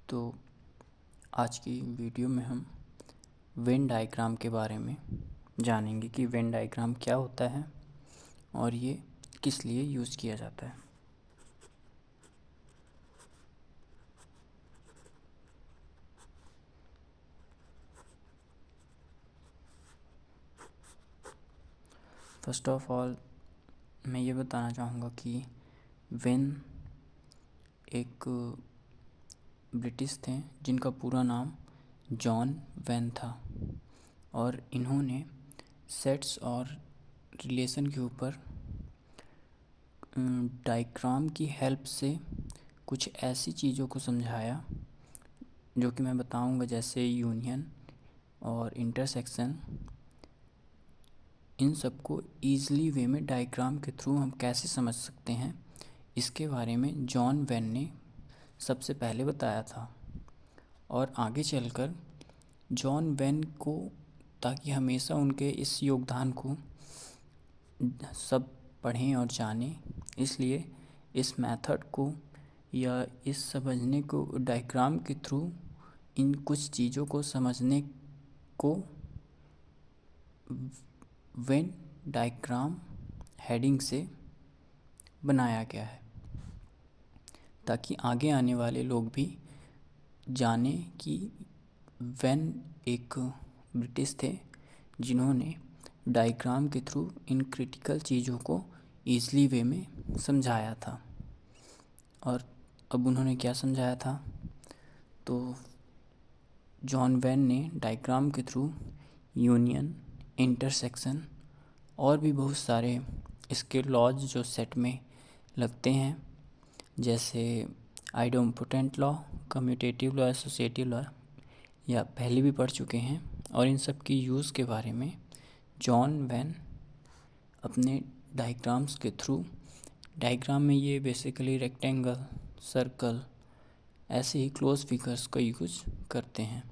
तो आज की वीडियो में हम वेन डायग्राम के बारे में जानेंगे कि वेन डायग्राम क्या होता है और ये किस लिए यूज़ किया जाता है। फर्स्ट ऑफ ऑल मैं ये बताना चाहूँगा कि वेन एक ब्रिटिश थे जिनका पूरा नाम जॉन वेन था और इन्होंने सेट्स और रिलेशन के ऊपर डायग्राम की हेल्प से कुछ ऐसी चीज़ों को समझाया जो कि मैं बताऊंगा, जैसे यूनियन और इंटरसेक्शन। इन सबको ईज़िली वे में डायग्राम के थ्रू हम कैसे समझ सकते हैं, इसके बारे में जॉन वेन ने सबसे पहले बताया था। और आगे चलकर जॉन वेन को, ताकि हमेशा उनके इस योगदान को सब पढ़ें और जानें, इसलिए इस मेथड को या इस समझने को डायग्राम के थ्रू इन कुछ चीज़ों को समझने को वेन डायग्राम हेडिंग से बनाया गया है, ताकि आगे आने वाले लोग भी जाने कि वेन एक ब्रिटिश थे जिन्होंने डायग्राम के थ्रू इन क्रिटिकल चीज़ों को ईज़िली वे में समझाया था। और अब उन्होंने क्या समझाया था, तो जॉन वेन ने डायग्राम के थ्रू यूनियन, इंटरसेक्शन और भी बहुत सारे इसके लॉज जो सेट में लगते हैं, जैसे idempotent law, commutative law, associative law, या पहले भी पढ़ चुके हैं। और इन सब की यूज़ के बारे में जॉन वेन अपने डायग्राम्स के थ्रू, डायग्राम में ये बेसिकली रेक्टेंगल, सर्कल, ऐसे ही क्लोज फिगर्स का यूज़ करते हैं।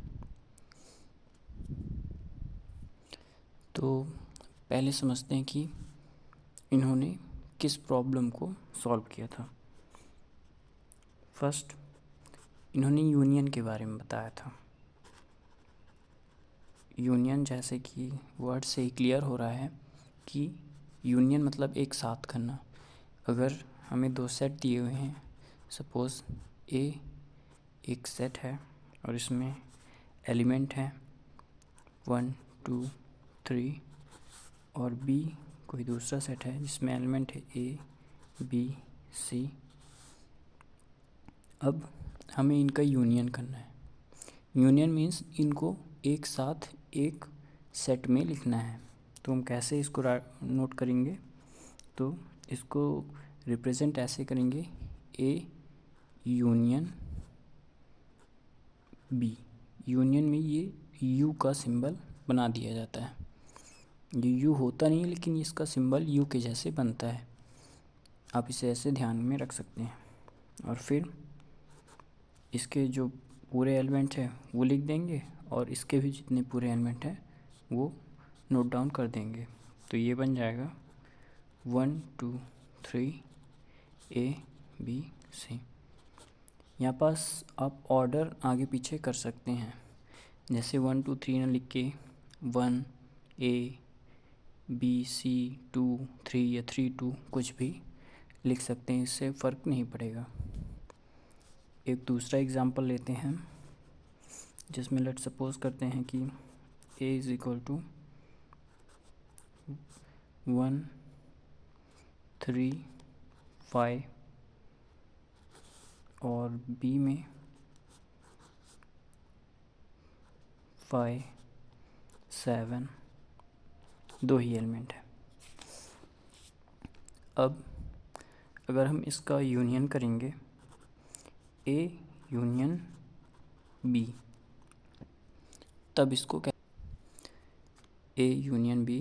तो पहले समझते हैं कि इन्होंने किस प्रॉब्लम को सॉल्व किया था। फर्स्ट इन्होंने यूनियन के बारे में बताया था। यूनियन, जैसे कि वर्ड से ही क्लियर हो रहा है कि यूनियन मतलब एक साथ करना। अगर हमें दो सेट दिए हुए हैं, सपोज़ ए एक सेट है और इसमें एलिमेंट हैं 1, 2, 3, और बी कोई दूसरा सेट है जिसमें एलिमेंट है ए, बी, सी। अब हमें इनका यूनियन करना है। यूनियन मीन्स इनको एक साथ एक सेट में लिखना है। तो हम कैसे इसको नोट करेंगे, तो इसको रिप्रेजेंट ऐसे करेंगे, ए यूनियन बी। यूनियन में ये यू का सिंबल बना दिया जाता है। ये यू होता नहीं है, लेकिन इसका सिंबल यू के जैसे बनता है। आप इसे ऐसे ध्यान में रख सकते हैं। और फिर इसके जो पूरे एलिमेंट है वो लिख देंगे और इसके भी जितने पूरे एलिमेंट हैं वो नोट डाउन कर देंगे। तो ये बन जाएगा 1, 2, 3 ए, बी, सी। यहाँ पास आप ऑर्डर आगे पीछे कर सकते हैं, जैसे 1, 2, 3 ना लिख के 1 ए, बी, सी, 2, 3 या 3, 2 कुछ भी लिख सकते हैं, इससे फ़र्क नहीं पड़ेगा। एक दूसरा एग्जांपल लेते हैं, जिसमें लेट सपोज करते हैं कि a इज़ इक्वल टू 1, 3, 5 और b में 5, 7, दो ही एलिमेंट है। अब अगर हम इसका यूनियन करेंगे, ए यूनियन बी, तब इसको ए यूनियन बी,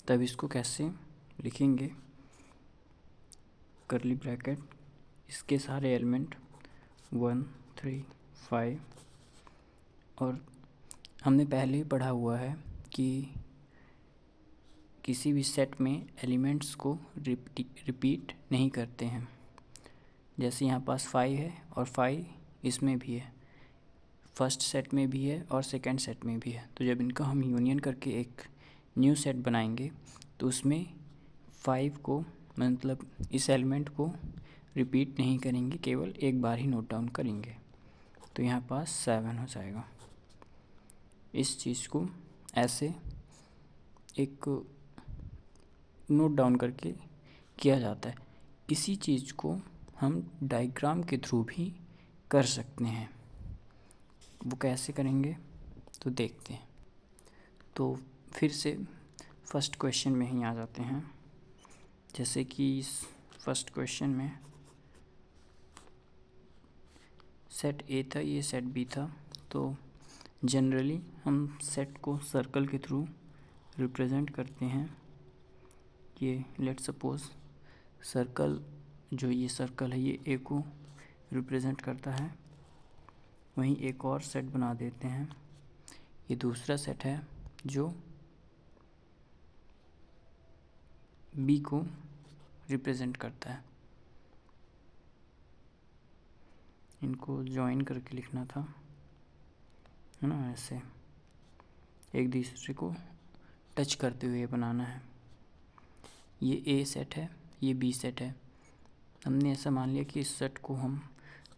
तब इसको कैसे लिखेंगे, करली ब्रैकेट, इसके सारे एलिमेंट 1, 3, 5। और हमने पहले ही पढ़ा हुआ है कि किसी भी सेट में एलिमेंट्स को रिपीट नहीं करते हैं। जैसे यहाँ पास 5 है और 5 इसमें भी है, फर्स्ट सेट में भी है और सेकंड सेट में भी है। तो जब इनका हम यूनियन करके एक न्यू सेट बनाएंगे तो उसमें 5 को मतलब इस एलिमेंट को रिपीट नहीं करेंगे, केवल एक बार ही नोट डाउन करेंगे। तो यहाँ पास 7 हो जाएगा। इस चीज़ को ऐसे एक नोट डाउन करके किया जाता है। इसी चीज़ को हम डायग्राम के थ्रू भी कर सकते हैं। वो कैसे करेंगे तो देखते हैं। तो फिर से फर्स्ट क्वेश्चन में ही आ जाते हैं। जैसे कि इस फर्स्ट क्वेश्चन में सेट ए था, ये सेट बी था। तो जनरली हम सेट को सर्कल के थ्रू रिप्रेजेंट करते हैं। ये लेट्स सपोज सर्कल, जो ये सर्कल है ये ए को रिप्रेजेंट करता है। वहीं एक और सेट बना देते हैं, ये दूसरा सेट है जो बी को रिप्रेजेंट करता है। इनको ज्वाइन करके लिखना था, है ना, ऐसे एक दूसरे को टच करते हुए बनाना है। ये ए सेट है, ये बी सेट है। हमने ऐसा मान लिया कि इस सेट को हम,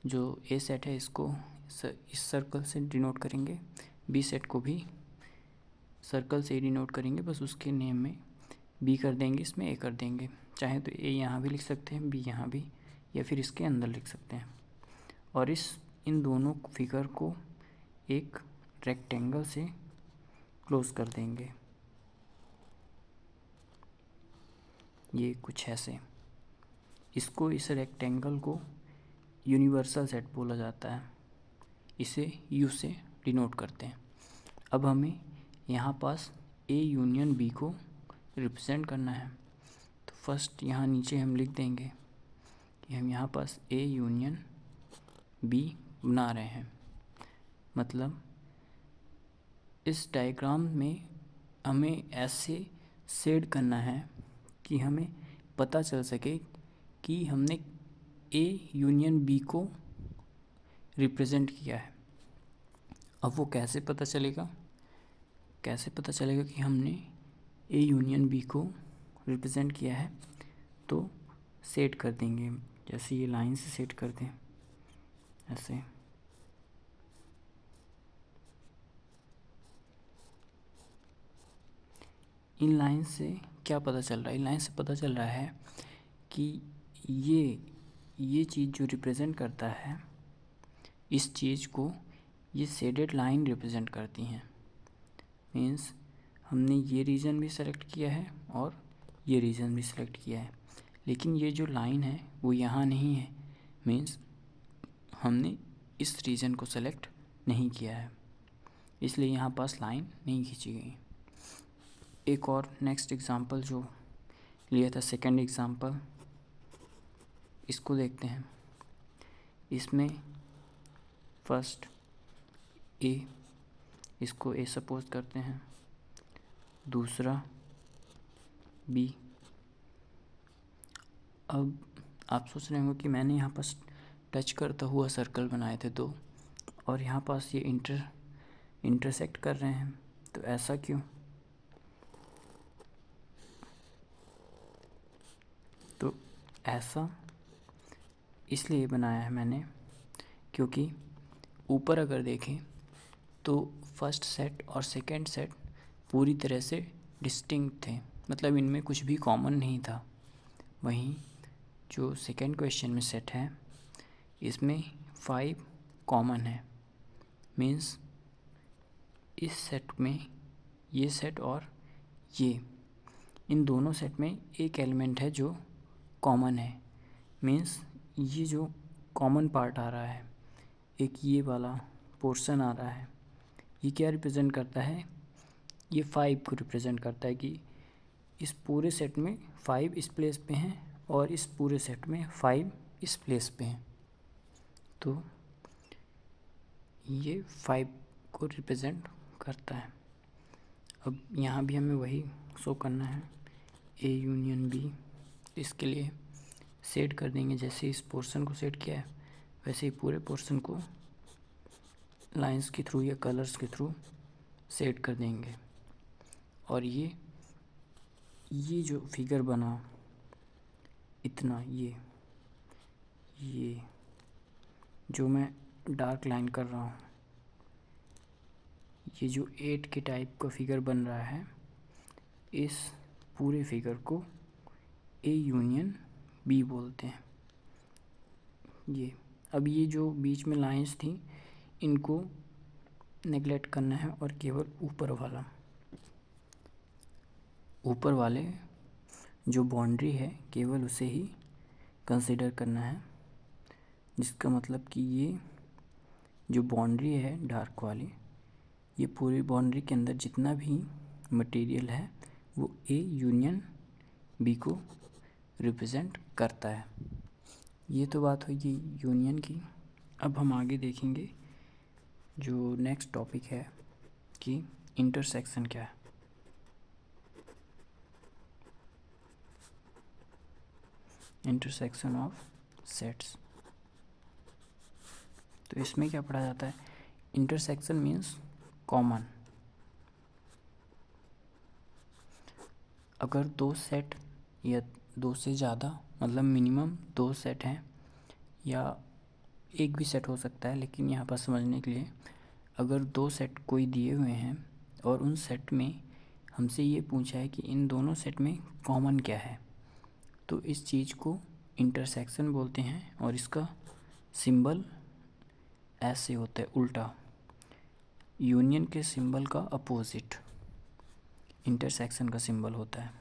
जो ए सेट है इसको इस सर्कल से डिनोट करेंगे, बी सेट को भी सर्कल से ही डिनोट करेंगे, बस उसके नेम में बी कर देंगे, इसमें ए कर देंगे। चाहे तो ए यहाँ भी लिख सकते हैं, बी यहाँ भी, या फिर इसके अंदर लिख सकते हैं। और इन दोनों फिगर को एक रेक्टेंगल से क्लोज कर देंगे। ये कुछ ऐसे, इसको, इस रेक्टेंगल को यूनिवर्सल सेट बोला जाता है। इसे यू से डिनोट करते हैं। अब हमें यहाँ पास ए यूनियन बी को रिप्रेजेंट करना है। तो फर्स्ट यहाँ नीचे हम लिख देंगे कि हम यहाँ पास ए यूनियन बी बना रहे हैं। मतलब इस डायग्राम में हमें ऐसे शेड करना है कि हमें पता चल सके कि हमने ए यूनियन बी को रिप्रेजेंट किया है। अब वो कैसे पता चलेगा कि हमने ए यूनियन बी को रिप्रेजेंट किया है? तो सेट कर देंगे, जैसे ये लाइन से सेट कर दें ऐसे। इन लाइन से क्या पता चल रहा है? इन लाइन से पता चल रहा है कि ये चीज़ जो रिप्रेजेंट करता है, इस चीज़ को ये शेडेड लाइन रिप्रेजेंट करती हैं। मीन्स हमने ये रीजन भी सेलेक्ट किया है और ये रीजन भी सेलेक्ट किया है, लेकिन ये जो लाइन है वो यहाँ नहीं है। मीन्स हमने इस रीजन को सेलेक्ट नहीं किया है, इसलिए यहाँ पास लाइन नहीं खींची गई। एक और नेक्स्ट एग्जांपल जो लिया था, सेकंड एग्जांपल, इसको देखते हैं। इसमें फर्स्ट ए, इसको ए सपोज करते हैं, दूसरा बी। अब आप सोच रहे होंगे कि मैंने यहाँ पास टच करता हुआ सर्कल बनाए थे दो, और यहाँ पास ये इंटरसेक्ट कर रहे हैं, तो ऐसा क्यों? तो ऐसा इसलिए बनाया है मैंने क्योंकि ऊपर अगर देखें तो फर्स्ट सेट और सेकंड सेट पूरी तरह से डिस्टिंक्ट थे, मतलब इनमें कुछ भी कॉमन नहीं था। वहीं जो सेकंड क्वेश्चन में सेट है, इसमें 5 कॉमन है। मीन्स इस सेट में ये सेट और ये, इन दोनों सेट में एक एलिमेंट है जो कॉमन है। मीन्स ये जो कॉमन पार्ट आ रहा है, एक ये वाला पोर्शन आ रहा है, ये क्या रिप्रेजेंट करता है? ये 5 को रिप्रेजेंट करता है कि इस पूरे सेट में 5 इस प्लेस पे हैं और इस पूरे सेट में 5 इस प्लेस पे हैं। तो ये 5 को रिप्रेजेंट करता है। अब यहाँ भी हमें वही शो करना है, ए यूनियन बी। इसके लिए सेट कर देंगे, जैसे इस पोर्शन को सेट किया है वैसे ही पूरे पोर्शन को लाइंस के थ्रू या कलर्स के थ्रू सेट कर देंगे। और ये जो फिगर बना इतना, ये जो मैं डार्क लाइन कर रहा हूँ, ये जो 8 के टाइप का फिगर बन रहा है, इस पूरे फिगर को ए यूनियन बी बोलते हैं। ये अब ये जो बीच में लाइंस थी इनको नेगलेक्ट करना है और केवल ऊपर वाले जो बाउंड्री है केवल उसे ही कंसीडर करना है, जिसका मतलब कि ये जो बाउंड्री है डार्क वाली, ये पूरी बाउंड्री के अंदर जितना भी मटेरियल है वो ए यूनियन बी को रिप्रेजेंट करता है। ये तो बात हुई यूनियन की। अब हम आगे देखेंगे जो नेक्स्ट टॉपिक है कि इंटरसेक्शन क्या है। Intersection of sets. तो इसमें क्या पढ़ा जाता है? Intersection means common. अगर दो सेट या दो से ज़्यादा, मतलब मिनिमम 2 सेट हैं या एक भी सेट हो सकता है, लेकिन यहाँ पर समझने के लिए अगर 2 सेट कोई दिए हुए हैं और उन सेट में हमसे ये पूछा है कि इन दोनों सेट में कॉमन क्या है, तो इस चीज़ को इंटरसेक्शन बोलते हैं। और इसका सिंबल ऐसे होता है, उल्टा। यूनियन के सिंबल का अपोजिट इंटरसेक्शन का सिंबल होता है।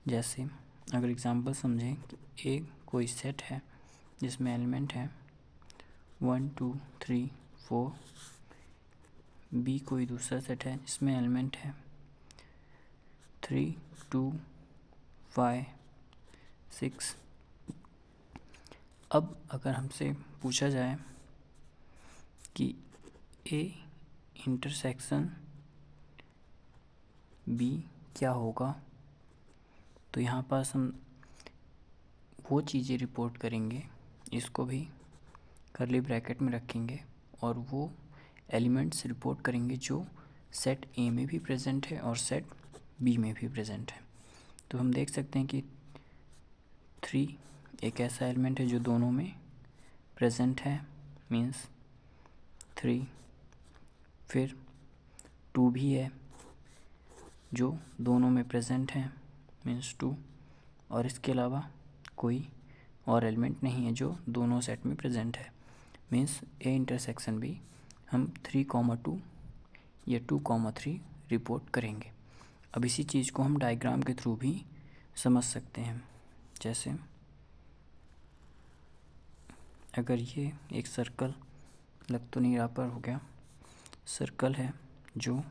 जैसे अगर एग्जांपल समझें कि एक कोई सेट है जिसमें एलिमेंट है 1 2 3 4, बी कोई दूसरा सेट है जिसमें एलिमेंट है 3 2 5 6। अब अगर हमसे पूछा जाए कि ए इंटरसेक्शन बी क्या होगा, तो यहाँ पास हम वो चीज़ें रिपोर्ट करेंगे, इसको भी कर्ली ब्रैकेट में रखेंगे, और वो एलिमेंट्स रिपोर्ट करेंगे जो सेट ए में भी प्रेजेंट है और सेट बी में भी प्रेजेंट है। तो हम देख सकते हैं कि 3 एक ऐसा एलिमेंट है जो दोनों में प्रेजेंट है, मीन्स 3। फिर 2 भी है जो दोनों में प्रेजेंट है, मीन्स 2। और इसके अलावा कोई और एलिमेंट नहीं है जो दोनों सेट में प्रेजेंट है, मीन्स ए इंटरसेक्शन भी हम 3,2 या 2,3 रिपोर्ट करेंगे। अब इसी चीज़ को हम डायग्राम के थ्रू भी समझ सकते हैं। जैसे अगर ये एक सर्कल, लग तो नहीं रहा पर हो गया, सर्कल है जो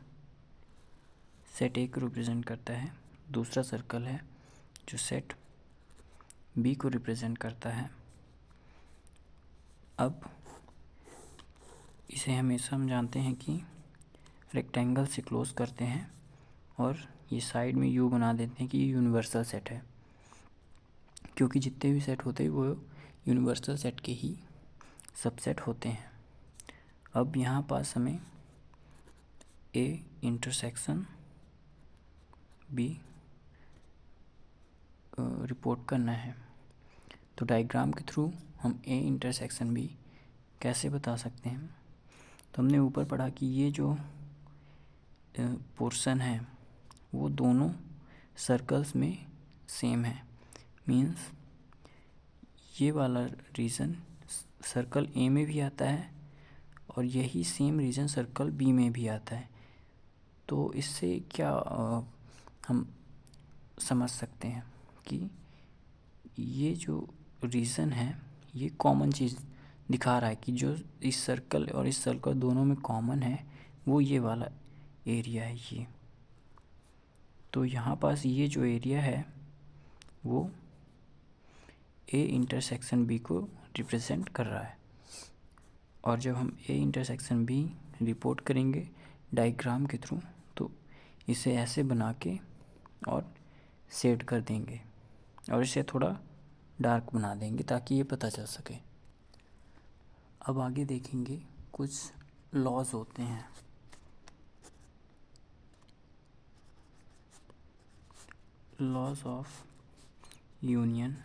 सेट ए को रिप्रेजेंट करता है, दूसरा सर्कल है जो सेट बी को रिप्रेजेंट करता है। अब इसे हमेशा हम जानते हैं कि रेक्टेंगल से क्लोज करते हैं और ये साइड में यू बना देते हैं कि ये यूनिवर्सल सेट है, क्योंकि जितने भी सेट होते हैं वो यूनिवर्सल सेट के ही सबसेट होते हैं। अब यहाँ पास हमें ए इंटरसेक्शन बी रिपोर्ट करना है, तो डायग्राम के थ्रू हम ए इंटरसेक्शन बी कैसे बता सकते हैं? तो हमने ऊपर पढ़ा कि ये जो पोर्शन है वो दोनों सर्कल्स में सेम है, मीन्स ये वाला रीजन सर्कल ए में भी आता है और यही सेम रीजन सर्कल बी में भी आता है। तो इससे क्या हम समझ सकते हैं कि ये जो रीज़न है ये कॉमन चीज़ दिखा रहा है कि जो इस सर्कल और इस सर्कल दोनों में कॉमन है वो ये वाला एरिया है ये। तो यहाँ पास ये जो एरिया है वो ए इंटरसेक्शन बी को रिप्रेजेंट कर रहा है। और जब हम ए इंटरसेक्शन बी रिपोर्ट करेंगे डायग्राम के थ्रू, तो इसे ऐसे बना के और शेड कर देंगे और इसे थोड़ा डार्क बना देंगे ताकि ये पता चल सके। अब आगे देखेंगे कुछ लॉज होते हैं। Laws of union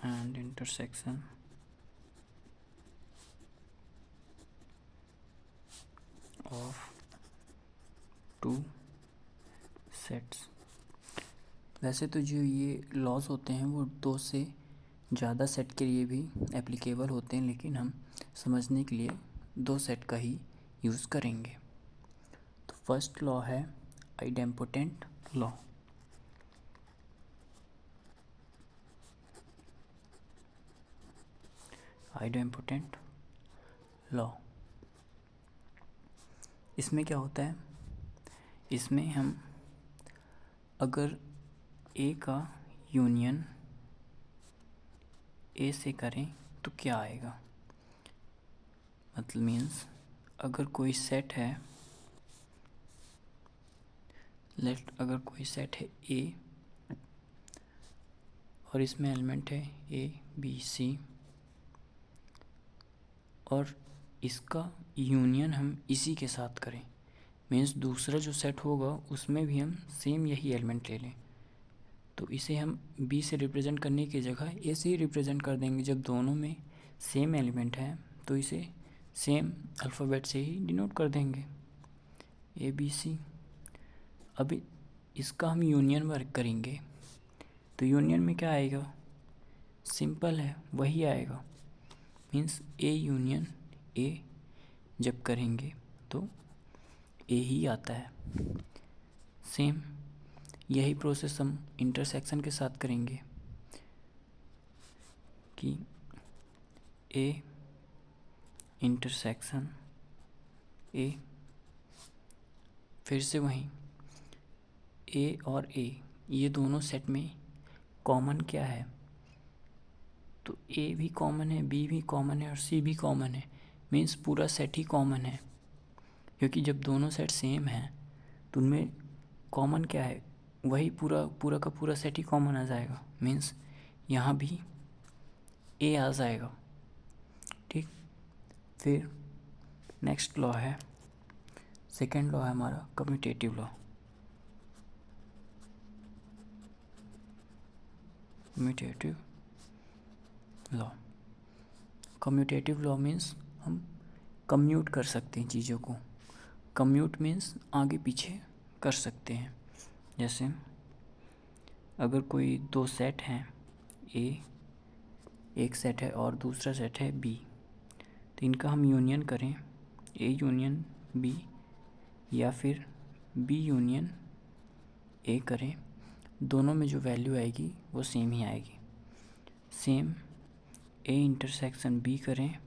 and intersection of two sets. वैसे तो जो ये लॉज होते हैं वो दो से ज़्यादा सेट के लिए भी एप्लीकेबल होते हैं, लेकिन हम समझने के लिए दो सेट का ही यूज़ करेंगे। तो फर्स्ट लॉ है आइडेम्पोटेंट लॉ। आइडेम्पोटेंट लॉ, इसमें क्या होता है, इसमें हम अगर ए का यूनियन ए से करें तो क्या आएगा, मतलब मीन्स अगर कोई सेट है, अगर कोई सेट है ए और इसमें एलिमेंट है ए बी सी और इसका यूनियन हम इसी के साथ करें, मीन्स दूसरा जो सेट होगा उसमें भी हम सेम यही एलिमेंट ले लें, तो इसे हम बी से रिप्रेजेंट करने की जगह ए से ही रिप्रेजेंट कर देंगे। जब दोनों में सेम एलिमेंट है तो इसे सेम अल्फ़ाबेट से ही डिनोट कर देंगे, ए बी सी। अभी इसका हम यूनियन वर्क करेंगे तो यूनियन में क्या आएगा, सिंपल है वही आएगा, मीन्स ए यूनियन ए जब करेंगे तो ए ही आता है। सेम यही प्रोसेस हम इंटरसेक्शन के साथ करेंगे कि ए इंटरसेक्शन ए, फिर से वहीं ए और ए ये दोनों सेट में कॉमन क्या है, तो ए भी कॉमन है, बी भी कॉमन है और सी भी कॉमन है, मीन्स पूरा सेट ही कॉमन है, क्योंकि जब दोनों सेट सेम हैं तो उनमें कॉमन क्या है, वही पूरा का पूरा सेट ही कॉमन आ जाएगा, मीन्स यहाँ भी ए आ जाएगा। ठीक, फिर नेक्स्ट लॉ है, सेकेंड लॉ है हमारा commutative law. Commutative law, commutative law means हम कम्यूट कर सकते हैं चीज़ों को। कम्यूट मीन्स आगे पीछे कर सकते हैं। जैसे अगर कोई दो सेट हैं, ए एक सेट है और दूसरा सेट है बी, तो इनका हम यूनियन करें, ए यूनियन बी या फिर बी यूनियन ए करें, दोनों में जो वैल्यू आएगी वो सेम ही आएगी। सेम ए इंटरसेक्शन बी करें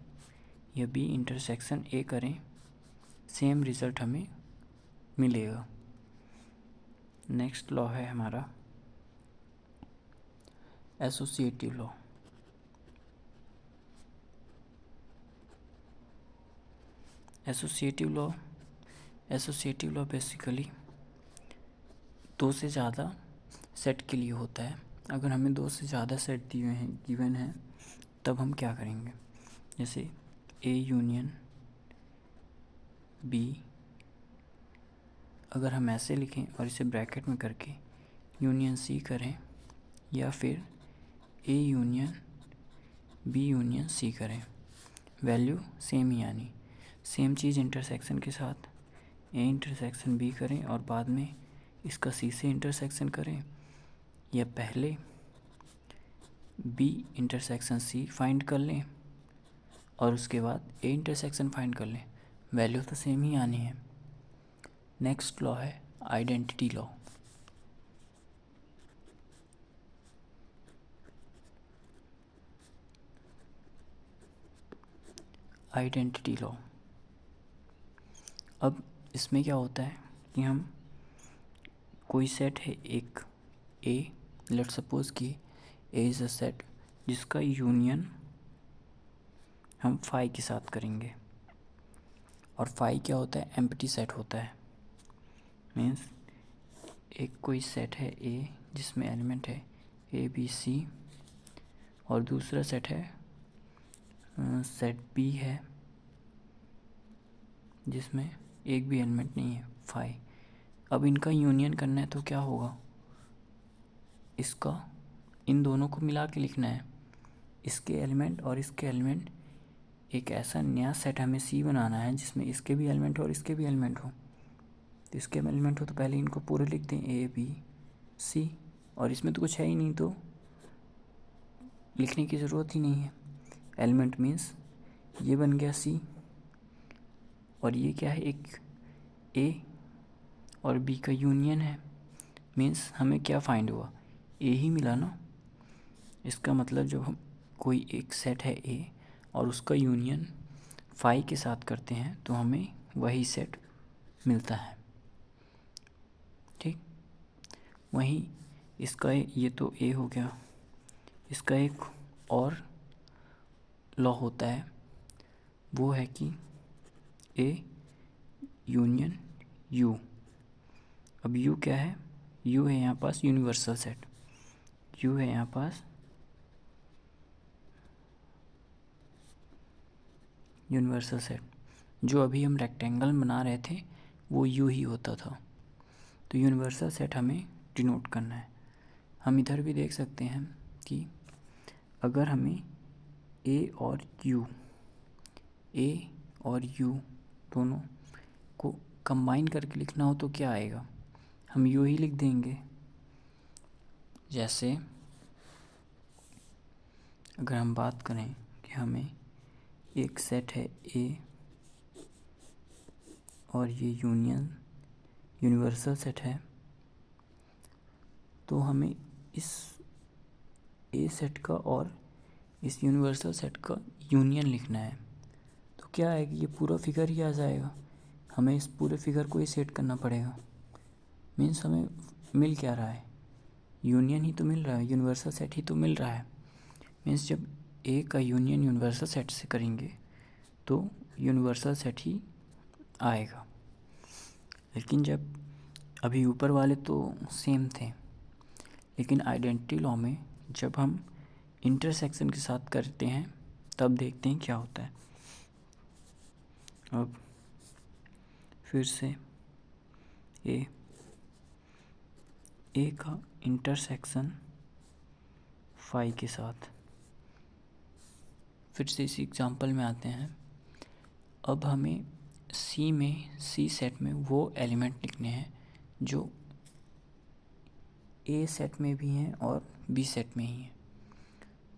या बी इंटरसेक्शन ए करें, सेम रिज़ल्ट हमें मिलेगा। नेक्स्ट लॉ है हमारा associative law. Associative law basically दो से ज़्यादा सेट के लिए होता है। अगर हमें दो से ज़्यादा सेट दिए हैं, गिवन है, तब हम क्या करेंगे, जैसे ए यूनियन बी, अगर हम ऐसे लिखें और इसे ब्रैकेट में करके यूनियन सी करें या फिर A union B union C करें, वैल्यू सेम ही आनी। सेम चीज़ इंटरसेक्शन के साथ ए इंटरसेक्शन बी करें और बाद में इसका सी से इंटरसेक्शन करें, या पहले बी इंटरसेक्शन सी फाइंड कर लें और उसके बाद ए इंटरसेक्शन फाइंड कर लें, वैल्यू तो सेम ही आनी है। नेक्स्ट लॉ है आइडेंटिटी लॉ। आइडेंटिटी लॉ, अब इसमें क्या होता है कि हम कोई सेट है एक ए, लेट्स सपोज कि ए इज़ अ सेट जिसका यूनियन हम फाई के साथ करेंगे, और फाई क्या होता है, एम्प्टी सेट होता है। मीन्स एक कोई सेट है ए जिसमें एलिमेंट है ए बी सी और दूसरा सेट है सेट बी है जिसमें एक भी एलिमेंट नहीं है फाई। अब इनका यूनियन करना है तो क्या होगा, इसका इन दोनों को मिला के लिखना है, इसके एलिमेंट और इसके एलिमेंट। एक ऐसा नया सेट हमें सी बनाना है जिसमें इसके भी एलिमेंट हो और इसके भी एलिमेंट हो। तो इसके एलिमेंट हो तो पहले इनको पूरे लिखते हैं ए बी सी, और इसमें तो कुछ है ही नहीं तो लिखने की ज़रूरत ही नहीं है। एलिमेंट मीन्स ये बन गया सी, और ये क्या है, एक ए और बी का यूनियन है। मीन्स हमें क्या फाइंड हुआ, ए ही मिला ना। इसका मतलब जब हम कोई एक सेट है ए और उसका यूनियन फाई के साथ करते हैं तो हमें वही सेट मिलता है। ठीक, वहीं इसका ये तो ए हो गया, इसका एक और लॉ होता है, वो है कि ए यूनियन यू। अब यू क्या है, यू है यहाँ पास यूनिवर्सल सेट, यू है यहाँ पास यूनिवर्सल सेट। जो अभी हम रेक्टेंगल बना रहे थे वो यू ही होता था। तो यूनिवर्सल सेट हमें डिनोट करना है। हम इधर भी देख सकते हैं कि अगर हमें ए और यू दोनों को कंबाइन करके लिखना हो तो क्या आएगा, हम यू ही लिख देंगे। जैसे अगर हम बात करें कि हमें एक सेट है ए और ये यूनिवर्सल सेट है, तो हमें इस ए सेट का और इस यूनिवर्सल सेट का यूनियन लिखना है। तो क्या है कि ये पूरा फिगर ही आ जाएगा, हमें इस पूरे फिगर को ही सेट करना पड़ेगा। मीन्स हमें मिल क्या रहा है, यूनियन ही तो मिल रहा है, यूनिवर्सल सेट ही तो मिल रहा है। मीन्स जब ए का यूनियन यूनिवर्सल सेट से करेंगे तो यूनिवर्सल सेट ही आएगा। लेकिन जब अभी ऊपर वाले तो सेम थे, लेकिन आइडेंटिटी लॉ में जब हम इंटरसेक्शन के साथ करते हैं तब देखते हैं क्या होता है। अब फिर से ए का इंटरसेक्शन फाई के साथ, फिर से इसी एग्जांपल में आते हैं। अब हमें सी सेट में वो एलिमेंट लिखने हैं जो ए सेट में भी हैं और बी सेट में ही हैं।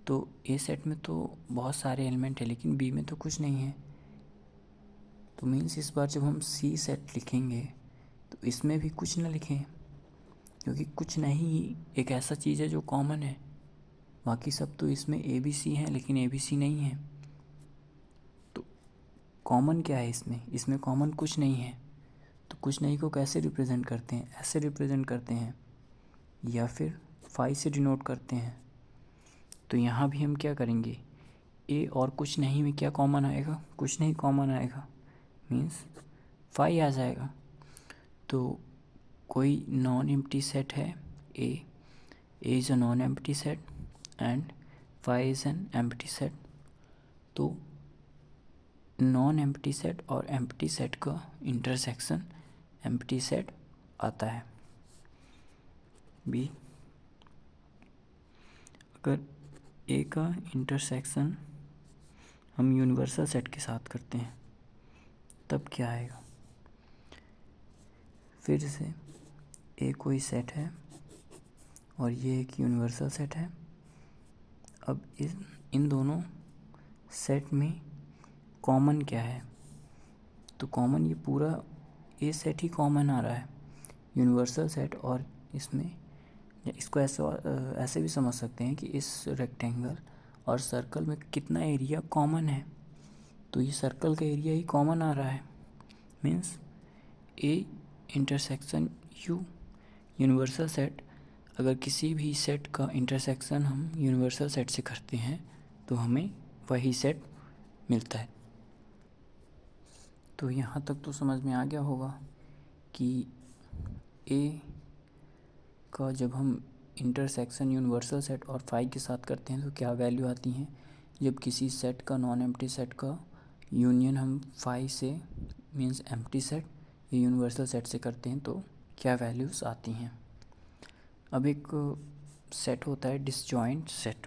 तो ए सेट में तो बहुत सारे एलिमेंट हैं लेकिन बी में तो कुछ नहीं है। तो मीन्स इस बार जब हम सी सेट लिखेंगे तो इसमें भी कुछ ना लिखें, क्योंकि कुछ नहीं एक ऐसा चीज़ है जो कॉमन है। बाकी सब तो इसमें ए बी सी हैं लेकिन ए बी सी नहीं है। तो कॉमन क्या है इसमें कॉमन कुछ नहीं है। तो कुछ नहीं को कैसे रिप्रेजेंट करते हैं, ऐसे रिप्रेजेंट करते हैं या फिर फाई से डिनोट करते हैं। तो यहाँ भी हम क्या करेंगे, ए और कुछ नहीं में क्या कॉमन आएगा, कुछ नहीं कॉमन आएगा, मीन्स फाई आ जाएगा। तो कोई नॉन एम्प्टी सेट है A is a non empty set and phi is an empty set. तो नॉन एम्प्टी सेट और एम्प्टी सेट का इंटरसेक्शन एम्प्टी सेट आता है। बी, अगर ए का इंटरसेक्शन हम यूनिवर्सल सेट के साथ करते हैं तब क्या आएगा। फिर से ए कोई सेट है और ये एक यूनिवर्सल सेट है। अब इन दोनों सेट में कॉमन क्या है, तो कॉमन ये पूरा ए सेट ही कॉमन आ रहा है, यूनिवर्सल सेट। और इसमें इसको ऐसे भी समझ सकते हैं कि इस रेक्टेंगल और सर्कल में कितना एरिया कॉमन है, तो ये सर्कल का एरिया ही कॉमन आ रहा है। Means A intersection you universal set, अगर किसी भी सेट का इंटरसेक्शन हम यूनिवर्सल सेट से करते हैं तो हमें वही सेट मिलता है। तो यहाँ तक तो समझ में आ गया होगा कि ए का जब हम इंटरसेक्शन यूनिवर्सल सेट और फाई के साथ करते हैं तो क्या वैल्यू आती हैं। जब किसी सेट का नॉन एम्प्टी सेट का यूनियन हम फाई से मीन्स एम्प्टी सेट या यूनिवर्सल सेट से करते हैं तो क्या वैल्यूज़ आती हैं। अब एक सेट होता है डिसजॉइंट सेट।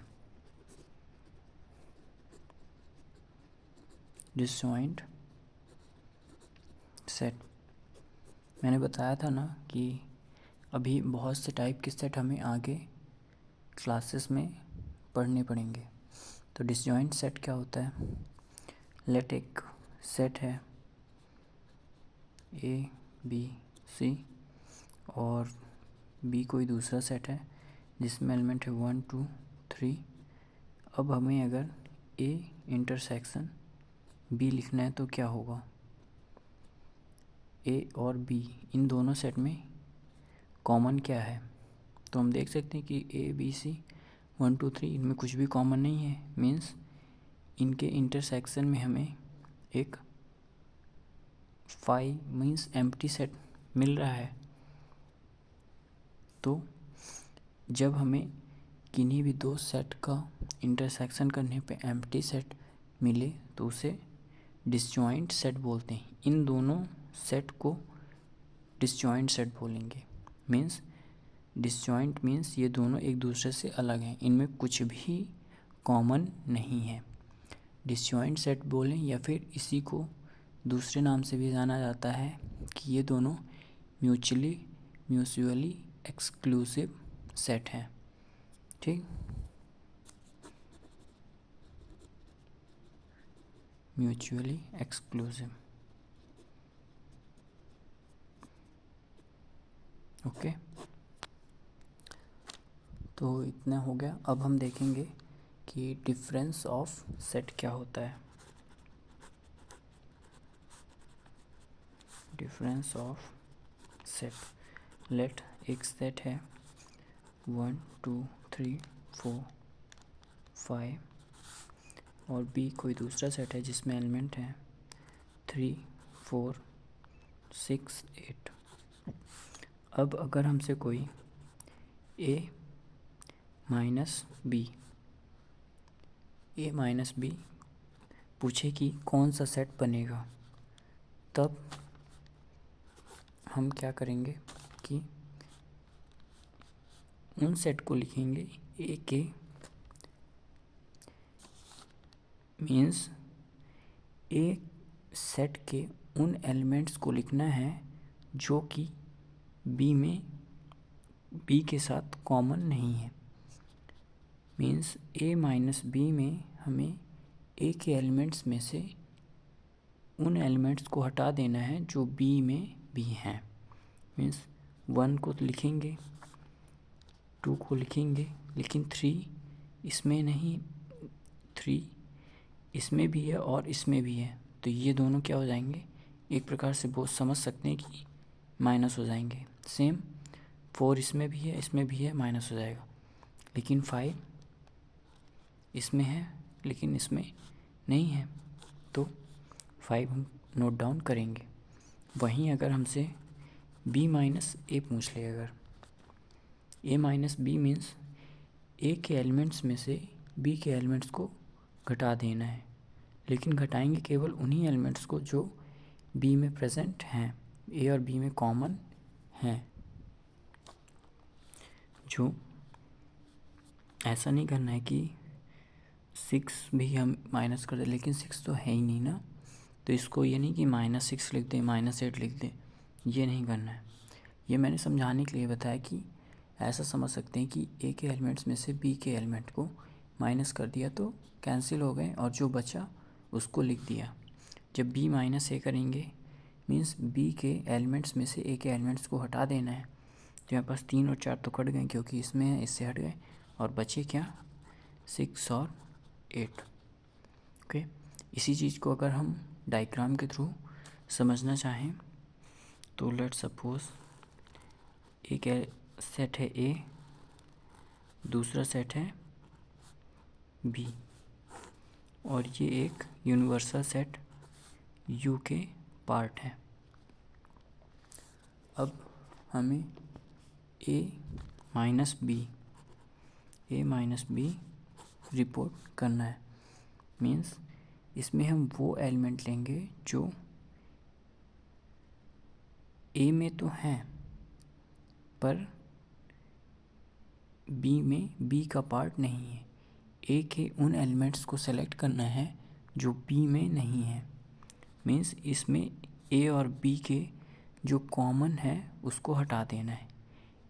डिसजॉइंट सेट मैंने बताया था ना कि अभी बहुत से टाइप के सेट हमें आगे क्लासेस में पढ़ने पड़ेंगे। तो डिसजॉइंट सेट क्या होता है, लेट एक सेट है ए बी सी और बी कोई दूसरा सेट है जिसमें एलिमेंट है 1 2 3। अब हमें अगर ए इंटरसेक्शन बी लिखना है तो क्या होगा, ए और बी इन दोनों सेट में कॉमन क्या है। तो हम देख सकते हैं कि ए बी सी 1 2 3 इनमें कुछ भी कॉमन नहीं है, मीन्स इनके इंटरसेक्शन में हमें एक फाई मीन्स एम्प्टी सेट मिल रहा है। तो जब हमें किन्हीं भी दो सेट का इंटरसेक्शन करने पे एम्प्टी सेट मिले तो उसे डिसजॉइंट सेट बोलते हैं। इन दोनों सेट को डिसजॉइंट सेट बोलेंगे। मीन्स डिसजॉइंट मीन्स ये दोनों एक दूसरे से अलग हैं, इनमें कुछ भी कॉमन नहीं है। डिसजॉइंट सेट बोलें या फिर इसी को दूसरे नाम से भी जाना जाता है कि ये दोनों म्यूचुअली एक्सक्लूसिव सेट हैं। ठीक, म्यूचुअली एक्सक्लूसिव। ओके, तो इतना हो गया। अब हम देखेंगे कि डिफरेंस ऑफ सेट क्या होता है। डिफरेंस ऑफ सेट, लेट एक सेट है 1 2 3 4 5 और बी कोई दूसरा सेट है जिसमें एलिमेंट है 3 4 6 8। अब अगर हमसे कोई ए माइनस बी पूछे कि कौन सा सेट बनेगा, तब हम क्या करेंगे कि उन सेट को लिखेंगे ए के, मीन्स ए सेट के उन एलिमेंट्स को लिखना है जो कि बी के साथ कॉमन नहीं है। मीन्स ए माइनस बी में हमें ए के एलिमेंट्स में से उन एलिमेंट्स को हटा देना है जो बी में भी हैं। मीन्स 1 को लिखेंगे, 2 को लिखेंगे, लेकिन 3 इसमें नहीं, 3 इसमें भी है और इसमें भी है। तो ये दोनों क्या हो जाएंगे, एक प्रकार से बहुत समझ सकते हैं कि माइनस हो जाएंगे। सेम 4 इसमें भी है, इसमें भी है, माइनस हो जाएगा। लेकिन 5 इसमें है लेकिन इसमें नहीं है, तो 5 हम नोट डाउन करेंगे। वहीं अगर हमसे बी माइनस ए पूछ ले, अगर ए माइनस बी मीन्स ए के एलिमेंट्स में से बी के एलिमेंट्स को घटा देना है, लेकिन घटाएंगे केवल उन्हीं एलिमेंट्स को जो बी में प्रेजेंट हैं, ए और बी में कॉमन हैं। जो ऐसा नहीं करना है कि 6 भी हम माइनस कर दें, लेकिन 6 तो है ही नहीं ना, तो इसको ये नहीं कि -6 लिख दें, -8 लिख दें, ये नहीं करना है। ये मैंने समझाने के लिए बताया कि ऐसा समझ सकते हैं कि ए के एलिमेंट्स में से बी के एलिमेंट को माइनस कर दिया तो कैंसिल हो गए और जो बचा उसको लिख दिया। जब बी माइनस ए करेंगे मीन्स बी के एलिमेंट्स में से ए के एलिमेंट्स को हटा देना है। तो यहाँ पास 3 और 4 तो कट गए क्योंकि इसमें है, इससे हट गए, और बचे क्या 6 और 8। ओके, इसी चीज़ को अगर हम डायग्राम के थ्रू समझना चाहें तो लेट्स सपोज एक सेट है ए, दूसरा सेट है बी, और ये एक यूनिवर्सल सेट यू के पार्ट है। अब हमें ए माइनस बी रिपोर्ट करना है। मीन्स इसमें हम वो एलिमेंट लेंगे जो ए में तो हैं पर बी में बी का पार्ट नहीं है। ए के उन एलिमेंट्स को सेलेक्ट करना है जो बी में नहीं है। मीन्स इसमें ए और बी के जो कॉमन है उसको हटा देना है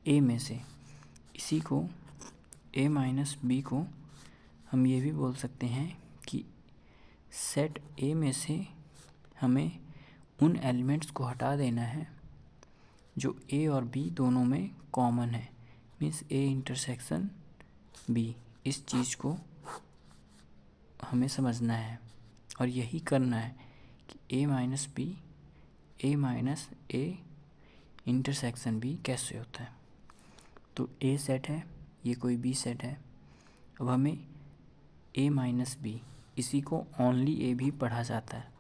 ए में से। इसी को ए माइनस बी को हम ये भी बोल सकते हैं कि सेट ए में से हमें उन एलिमेंट्स को हटा देना है जो ए और बी दोनों में कॉमन है। मीन्स ए इंटरसेक्शन बी, इस चीज़ को हमें समझना है और यही करना है कि A minus B, A minus A intersection B कैसे होता है। तो ए सेट है, ये कोई बी सेट है। अब हमें ए माइनस बी, इसी को ओनली ए भी पढ़ा जाता है,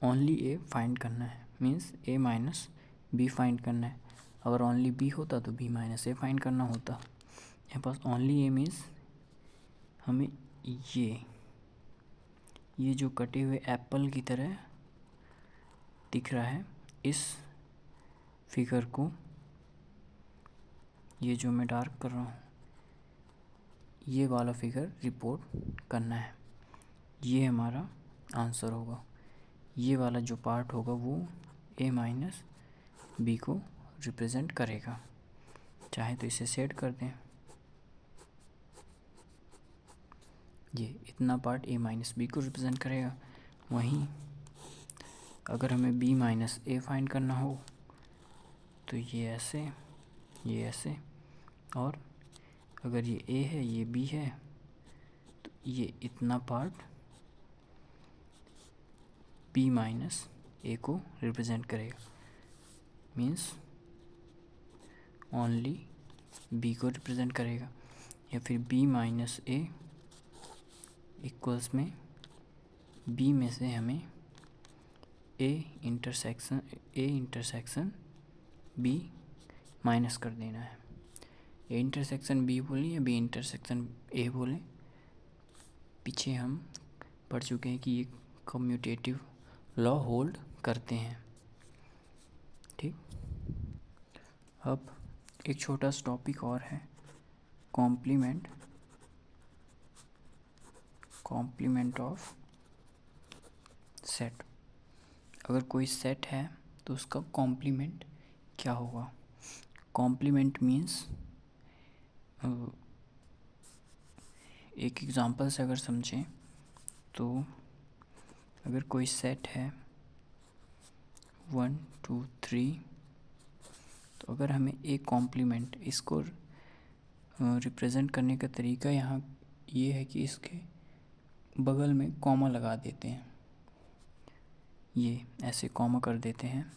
ओनली ए फाइंड करना है। मीन्स ए माइनस बी फाइंड करना है। अगर ओनली बी होता तो बी माइनस ए फाइंड करना होता। यहाँ पास ओनली ए मीन्स हमें ये जो कटे हुए एप्पल की तरह दिख रहा है, इस फिगर को, ये जो मैं डार्क कर रहा हूँ, ये वाला फिगर रिपोर्ट करना है। ये हमारा आंसर होगा। ये वाला जो पार्ट होगा वो ए माइनस बी को रिप्रेजेंट करेगा। चाहे तो इसे सेट कर दें, ये इतना पार्ट ए माइनस बी को रिप्रेजेंट करेगा। वहीं अगर हमें बी माइनस ए फाइंड करना हो तो ये ऐसे, और अगर ये ए है ये बी है तो ये इतना पार्ट बी माइनस ए को रिप्रेजेंट करेगा। मीन्स ओनली बी को रिप्रेजेंट करेगा। या फिर बी माइनस ए इक्वल्स में बी में से हमें ए इंटरसेक्शन बी माइनस कर देना है। ए इंटरसेक्शन बी बोलें या बी इंटरसेक्शन ए बोलें, पीछे हम पढ़ चुके हैं कि ये कम्यूटेटिव लॉ होल्ड करते हैं। ठीक, अब एक छोटा सा टॉपिक और है, कॉम्प्लीमेंट ऑफ सेट। अगर कोई सेट है तो उसका कॉम्प्लीमेंट क्या होगा। कॉम्प्लीमेंट मीन्स, एक एग्जांपल से अगर समझें तो अगर कोई सेट है 1 2 3, तो अगर हमें एक कॉम्प्लीमेंट, इसको रिप्रेजेंट करने का तरीका यहाँ ये है कि इसके बगल में कॉमा लगा देते हैं। ये ऐसे कॉमा कर देते हैं,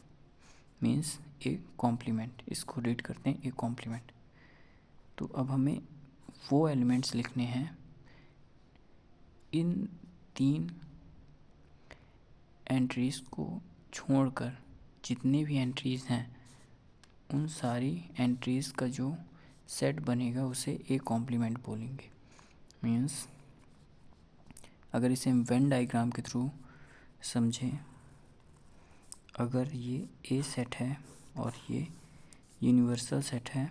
मीन्स एक कॉम्प्लीमेंट, इसको रीड करते हैं एक कॉम्प्लीमेंट। तो अब हमें वो एलिमेंट्स लिखने हैं, इन 3 एंट्रीज़ को छोड़कर जितने भी एंट्रीज़ हैं उन सारी एंट्रीज़ का जो सेट बनेगा उसे ए कॉम्प्लीमेंट बोलेंगे। मीन्स अगर इसे हम वेन डायग्राम के थ्रू समझें, अगर ये ए सेट है और ये यूनिवर्सल सेट है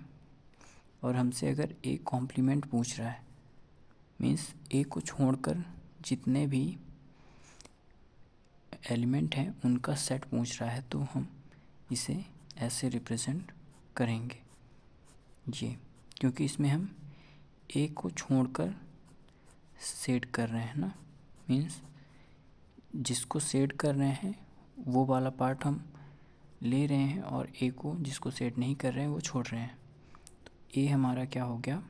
और हमसे अगर ए कॉम्प्लीमेंट पूछ रहा है, मीन्स ए को छोड़कर जितने भी एलिमेंट हैं उनका सेट पूछ रहा है, तो हम इसे ऐसे रिप्रेजेंट करेंगे ये, क्योंकि इसमें हम ए को छोड़कर सेट कर रहे हैं ना। मीन्स जिसको सेट कर रहे हैं वो वाला पार्ट हम ले रहे हैं और ए को जिसको सेट नहीं कर रहे हैं वो छोड़ रहे हैं। तो ए हमारा क्या हो गया,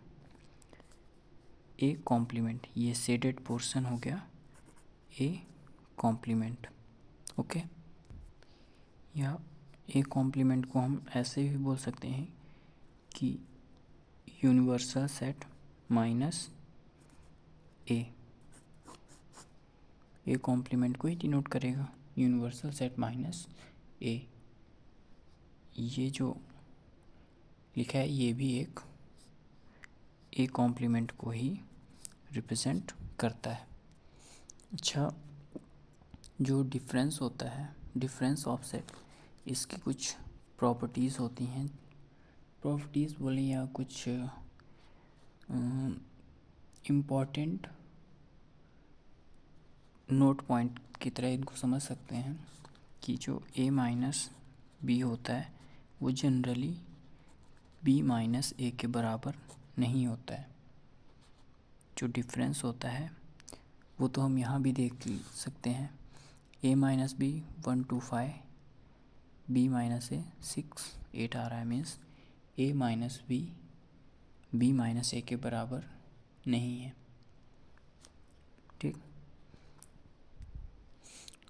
ए कॉम्प्लीमेंट, ये सेडेड पोर्शन हो गया ए कॉम्प्लीमेंट। ओके, या ए कॉम्प्लीमेंट को हम ऐसे भी बोल सकते हैं कि universal set minus A complement को ही डिनोट करेगा, यूनिवर्सल सेट माइनस ए। ये जो लिखा है ये भी एक ए कॉम्प्लीमेंट को ही रिप्रेजेंट करता है। अच्छा, जो डिफरेंस होता है, डिफरेंस ऑफ सेट, इसकी कुछ प्रॉपर्टीज़ होती हैं। प्रॉपर्टीज़ बोले या कुछ इम्पॉर्टेंट नोट पॉइंट की तरह इनको समझ सकते हैं कि जो ए माइनस बी होता है वो जनरली बी माइनस ए के बराबर नहीं होता है। जो डिफरेंस होता है वो तो हम यहाँ भी देख सकते हैं, ए माइनस बी 1 2 5, बी माइनस ए 6 8 आ रहा है, मीन्स ए माइनस बी माइनस ए के बराबर नहीं है। ठीक,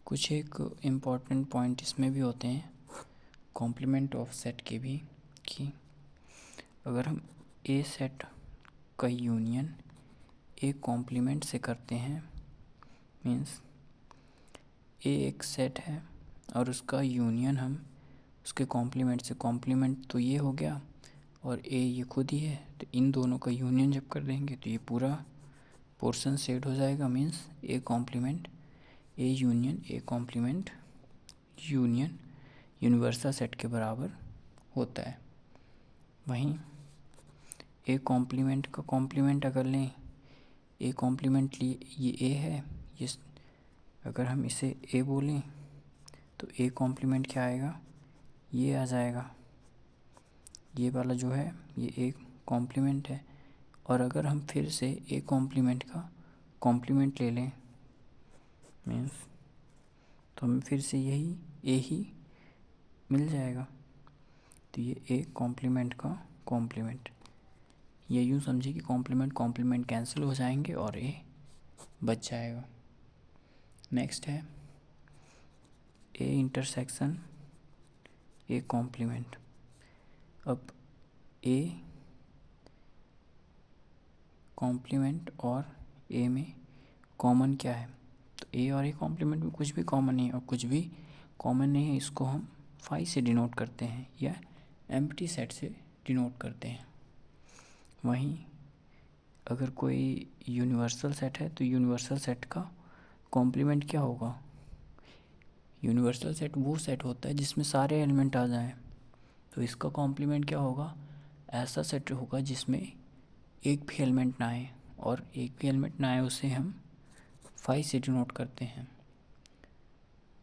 कुछ एक इम्पॉर्टेंट पॉइंट इसमें भी होते हैं कॉम्प्लीमेंट ऑफ सेट के भी, कि अगर हम ए सेट का यूनियन ए कॉम्प्लीमेंट से करते हैं, मीन्स ए एक सेट है और उसका यूनियन हम उसके कॉम्प्लीमेंट से, कॉम्प्लीमेंट तो ये हो गया और ए ये खुद ही है, तो इन दोनों का यूनियन जब कर देंगे तो ये पूरा पोर्शन सेट हो जाएगा। Means A complement A union A complement union universal set के बराबर होता है। वहीं ए कॉम्प्लीमेंट का कॉम्प्लीमेंट अगर लें, ए कॉम्प्लीमेंट लिए ये ए है, ये अगर हम इसे ए बोलें तो ए कॉम्प्लीमेंट क्या आएगा, ये आ जाएगा, ये वाला जो है ये ए कॉम्प्लीमेंट है। और अगर हम फिर से ए कॉम्प्लीमेंट का कॉम्प्लीमेंट ले लें, मीन्स तो हमें फिर से यही ए ही मिल जाएगा, तो ये ए कॉम्प्लीमेंट का कॉम्प्लीमेंट, ये यूँ समझिए कि कॉम्प्लीमेंट कॉम्प्लीमेंट कैंसिल हो जाएंगे और ए बच जाएगा। नेक्स्ट है ए इंटरसेक्शन ए कॉम्प्लीमेंट। अब ए कॉम्प्लीमेंट और ए में कॉमन क्या है, तो ए और ए कॉम्प्लीमेंट में कुछ भी कॉमन नहीं है, और कुछ भी कॉमन नहीं है इसको हम फाई से डिनोट करते हैं या एम्प्टी सेट से डिनोट करते हैं। वहीं अगर कोई यूनिवर्सल सेट है तो यूनिवर्सल सेट का कॉम्प्लीमेंट क्या होगा, यूनिवर्सल सेट वो सेट होता है जिसमें सारे एलिमेंट आ जाएं, तो इसका कॉम्प्लीमेंट क्या होगा, ऐसा सेट होगा जिसमें एक भी एलिमेंट ना आए, और एक भी एलिमेंट ना आए उसे हम फाई से डिनोट करते हैं।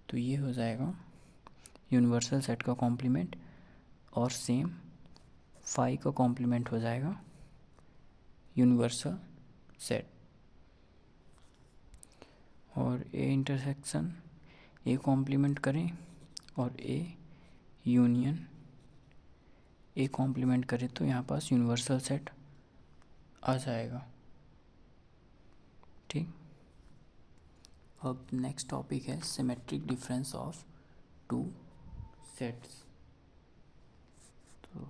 तो ये हो जाएगा यूनिवर्सल सेट का कॉम्प्लीमेंट, और सेम फाई का कॉम्प्लीमेंट हो जाएगा यूनिवर्सल सेट। और ए इंटरसेक्शन ए कॉम्प्लीमेंट करें और ए यूनियन ए कॉम्प्लीमेंट करें तो यहाँ पास यूनिवर्सल सेट आ जाएगा। ठीक, अब नेक्स्ट टॉपिक है symmetric difference of two sets. तो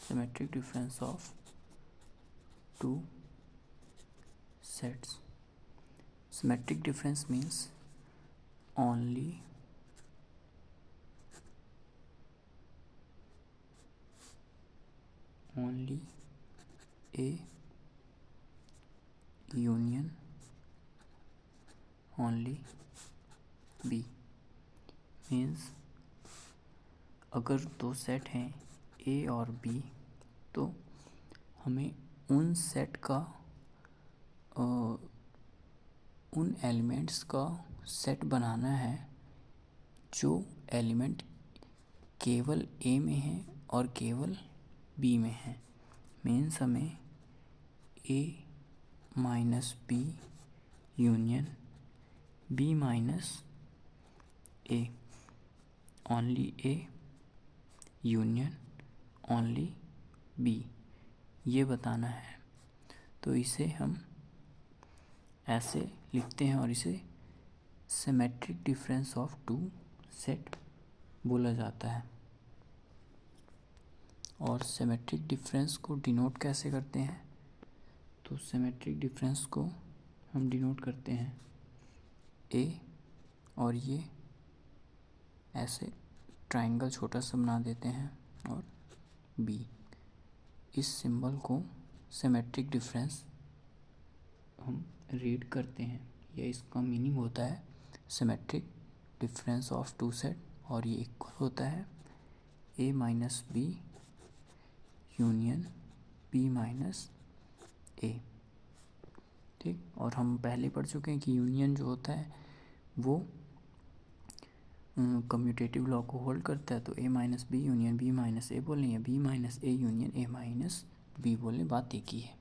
symmetric difference of two sets. Symmetric difference means only a union only b, means अगर दो सेट हैं a और b तो हमें उन सेट का उन एलिमेंट्स का सेट बनाना है जो एलिमेंट केवल ए में है और केवल बी में है। मीन्स हमें A minus B union B minus A, only A union only B, ये बताना है। तो इसे हम ऐसे लिखते हैं और इसे symmetric difference of two set बोला जाता है। और सिमेट्रिक डिफरेंस को डिनोट कैसे करते हैं, तो सिमेट्रिक डिफरेंस को हम डिनोट करते हैं ए और ये ऐसे ट्रायंगल छोटा सा बना देते हैं और बी, इस सिंबल को सिमेट्रिक डिफरेंस हम रीड करते हैं, या इसका मीनिंग होता है symmetric difference of two set, और ये इक्वल होता है A minus B union B minus A. ठीक, और हम पहले पढ़ चुके हैं कि यूनियन जो होता है वो कम्यूटेटिव लॉ को होल्ड करता है, तो A minus B union B minus A बोलें या B minus A union A minus B बोलें, बात एक ही है।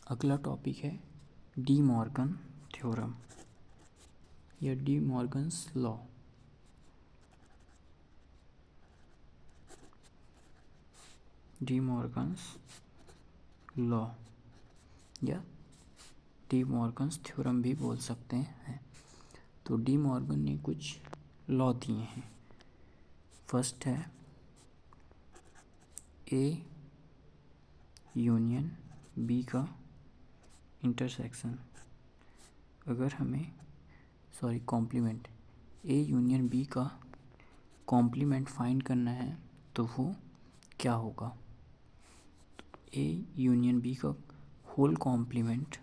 अगला टॉपिक है डी मॉर्गन थ्योरम या De Morgan's law. De Morgan's law या डी मॉर्गन्स थ्योरम भी बोल सकते हैं। तो डी मॉर्गन ने कुछ लॉ दिए हैं। फर्स्ट है ए यूनियन बी का इंटरसेक्शन, अगर हमें कॉम्प्लीमेंट, ए यूनियन बी का कॉम्प्लीमेंट फाइंड करना है तो वो क्या होगा। ए यूनियन बी का whole complement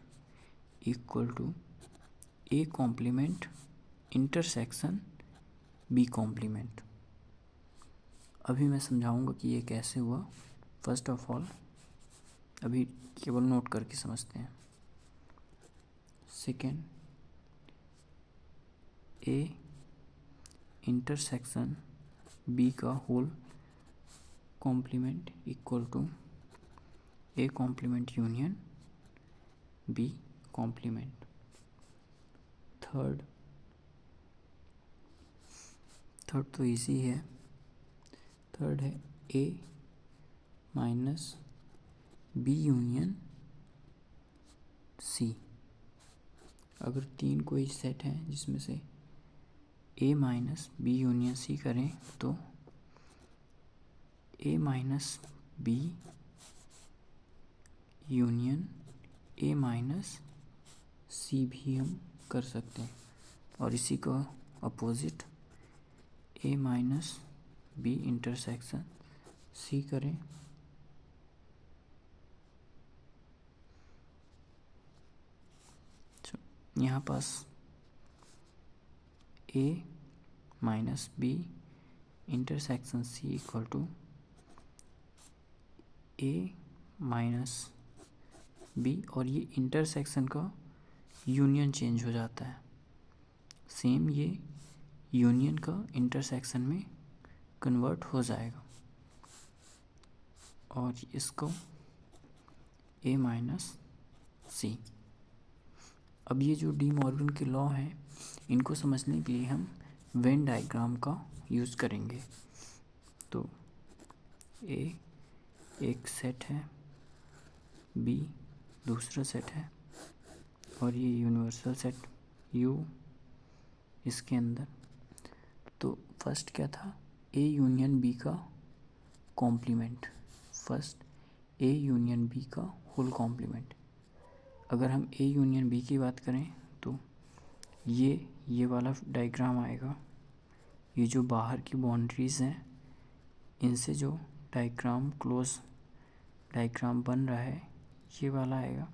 equal to A complement intersection B complement. अभी मैं समझाऊंगा कि ये कैसे हुआ। फर्स्ट ऑफ ऑल अभी केवल नोट करके समझते हैं। सेकेंड, ए इंटरसेक्शन बी का whole complement equal to A complement union B complement. Third तो इजी है। थर्ड है A minus B union C. अगर तीन कोई सेट है जिसमें से A minus B union C करें तो A minus B union A minus C भी हम कर सकते हैं, और इसी का opposite A minus B intersection C करें यहाँ पास A minus B intersection C equal to A minus B, और ये इंटरसेक्शन का यूनियन चेंज हो जाता है, सेम ये यूनियन का इंटरसेक्शन में कन्वर्ट हो जाएगा, और इसको ए माइनस सी। अब ये जो डी मॉर्गन के लॉ हैं इनको समझने के लिए हम वेन डायग्राम का यूज़ करेंगे। तो ए एक सेट है, बी दूसरा सेट है, और ये यूनिवर्सल सेट यू इसके अंदर। तो फर्स्ट क्या था, ए यूनियन बी का complement. First A union B का होल कॉम्प्लीमेंट। अगर हम ए यूनियन बी की बात करें तो ये वाला डायग्राम आएगा। ये जो बाहर की बाउंड्रीज़ हैं इनसे जो डायग्राम क्लोज डायग्राम बन रहा है ये वाला आएगा।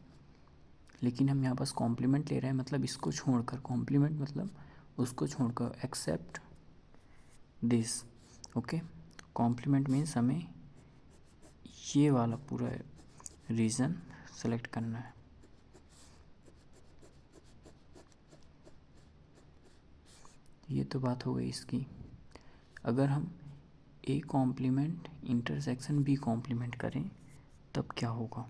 लेकिन हम यहाँ पास कॉम्प्लीमेंट ले रहे हैं, मतलब इसको छोड़कर, कॉम्प्लीमेंट मतलब उसको छोड़कर, except this. Okay, complement means हमें ये वाला पूरा रीजन सेलेक्ट करना है। ये तो बात हो गई इसकी। अगर हम A complement intersection B complement करें तब क्या होगा।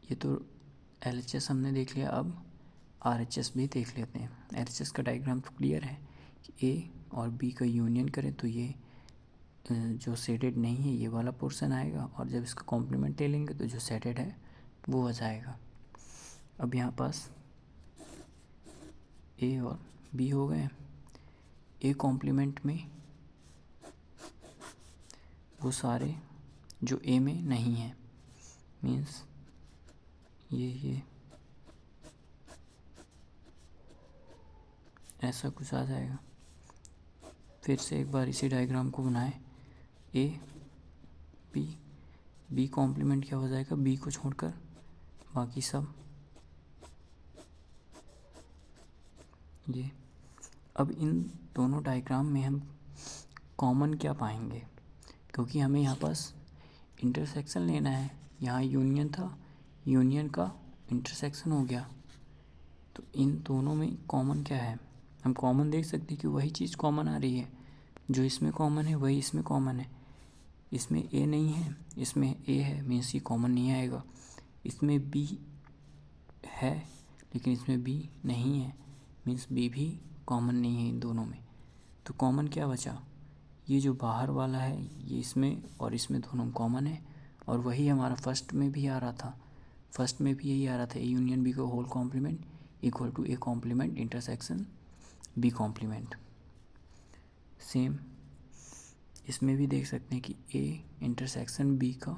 ये तो LHS हमने देख लिया, अब RHS भी देख लेते हैं। LHS का डायग्राम तो क्लियर है कि ए और बी का यूनियन करें तो ये जो सेडेड नहीं है ये वाला पोर्शन आएगा, और जब इसका कॉम्प्लीमेंट ले लेंगे तो जो सेडेड है वो आ जाएगा। अब यहाँ पास ए और बी हो गए। ए कॉम्प्लीमेंट में वो सारे जो ए में नहीं है, मीन्स ये ऐसा कुछ आ जाएगा। फिर से एक बार इसी डायग्राम को बनाए, ए बी, बी कॉम्प्लीमेंट क्या हो जाएगा, बी को छोड़कर बाकी सब ये। अब इन दोनों डायग्राम में हम कॉमन क्या पाएंगे, क्योंकि हमें यहाँ पास इंटरसेक्शन लेना है, यहाँ यूनियन था, यूनियन का इंटरसेक्शन हो गया, तो इन दोनों में कॉमन क्या है, हम कॉमन देख सकते हैं कि वही चीज़ कॉमन आ रही है, जो इसमें कॉमन है वही इसमें कॉमन है। इसमें ए नहीं है, इसमें ए है, मीन्स ये कॉमन नहीं आएगा। इसमें बी है लेकिन इसमें बी नहीं है, मीन्स बी भी कॉमन नहीं है इन दोनों में। तो कॉमन क्या बचा, ये जो बाहर वाला है ये इसमें और इसमें दोनों कॉमन है, और वही हमारा फर्स्ट में भी आ रहा था, फर्स्ट में भी यही आ रहा था, ए यूनियन बी का whole complement equal to A complement intersection B complement. Same इसमें भी देख सकते हैं कि ए इंटरसेक्शन बी का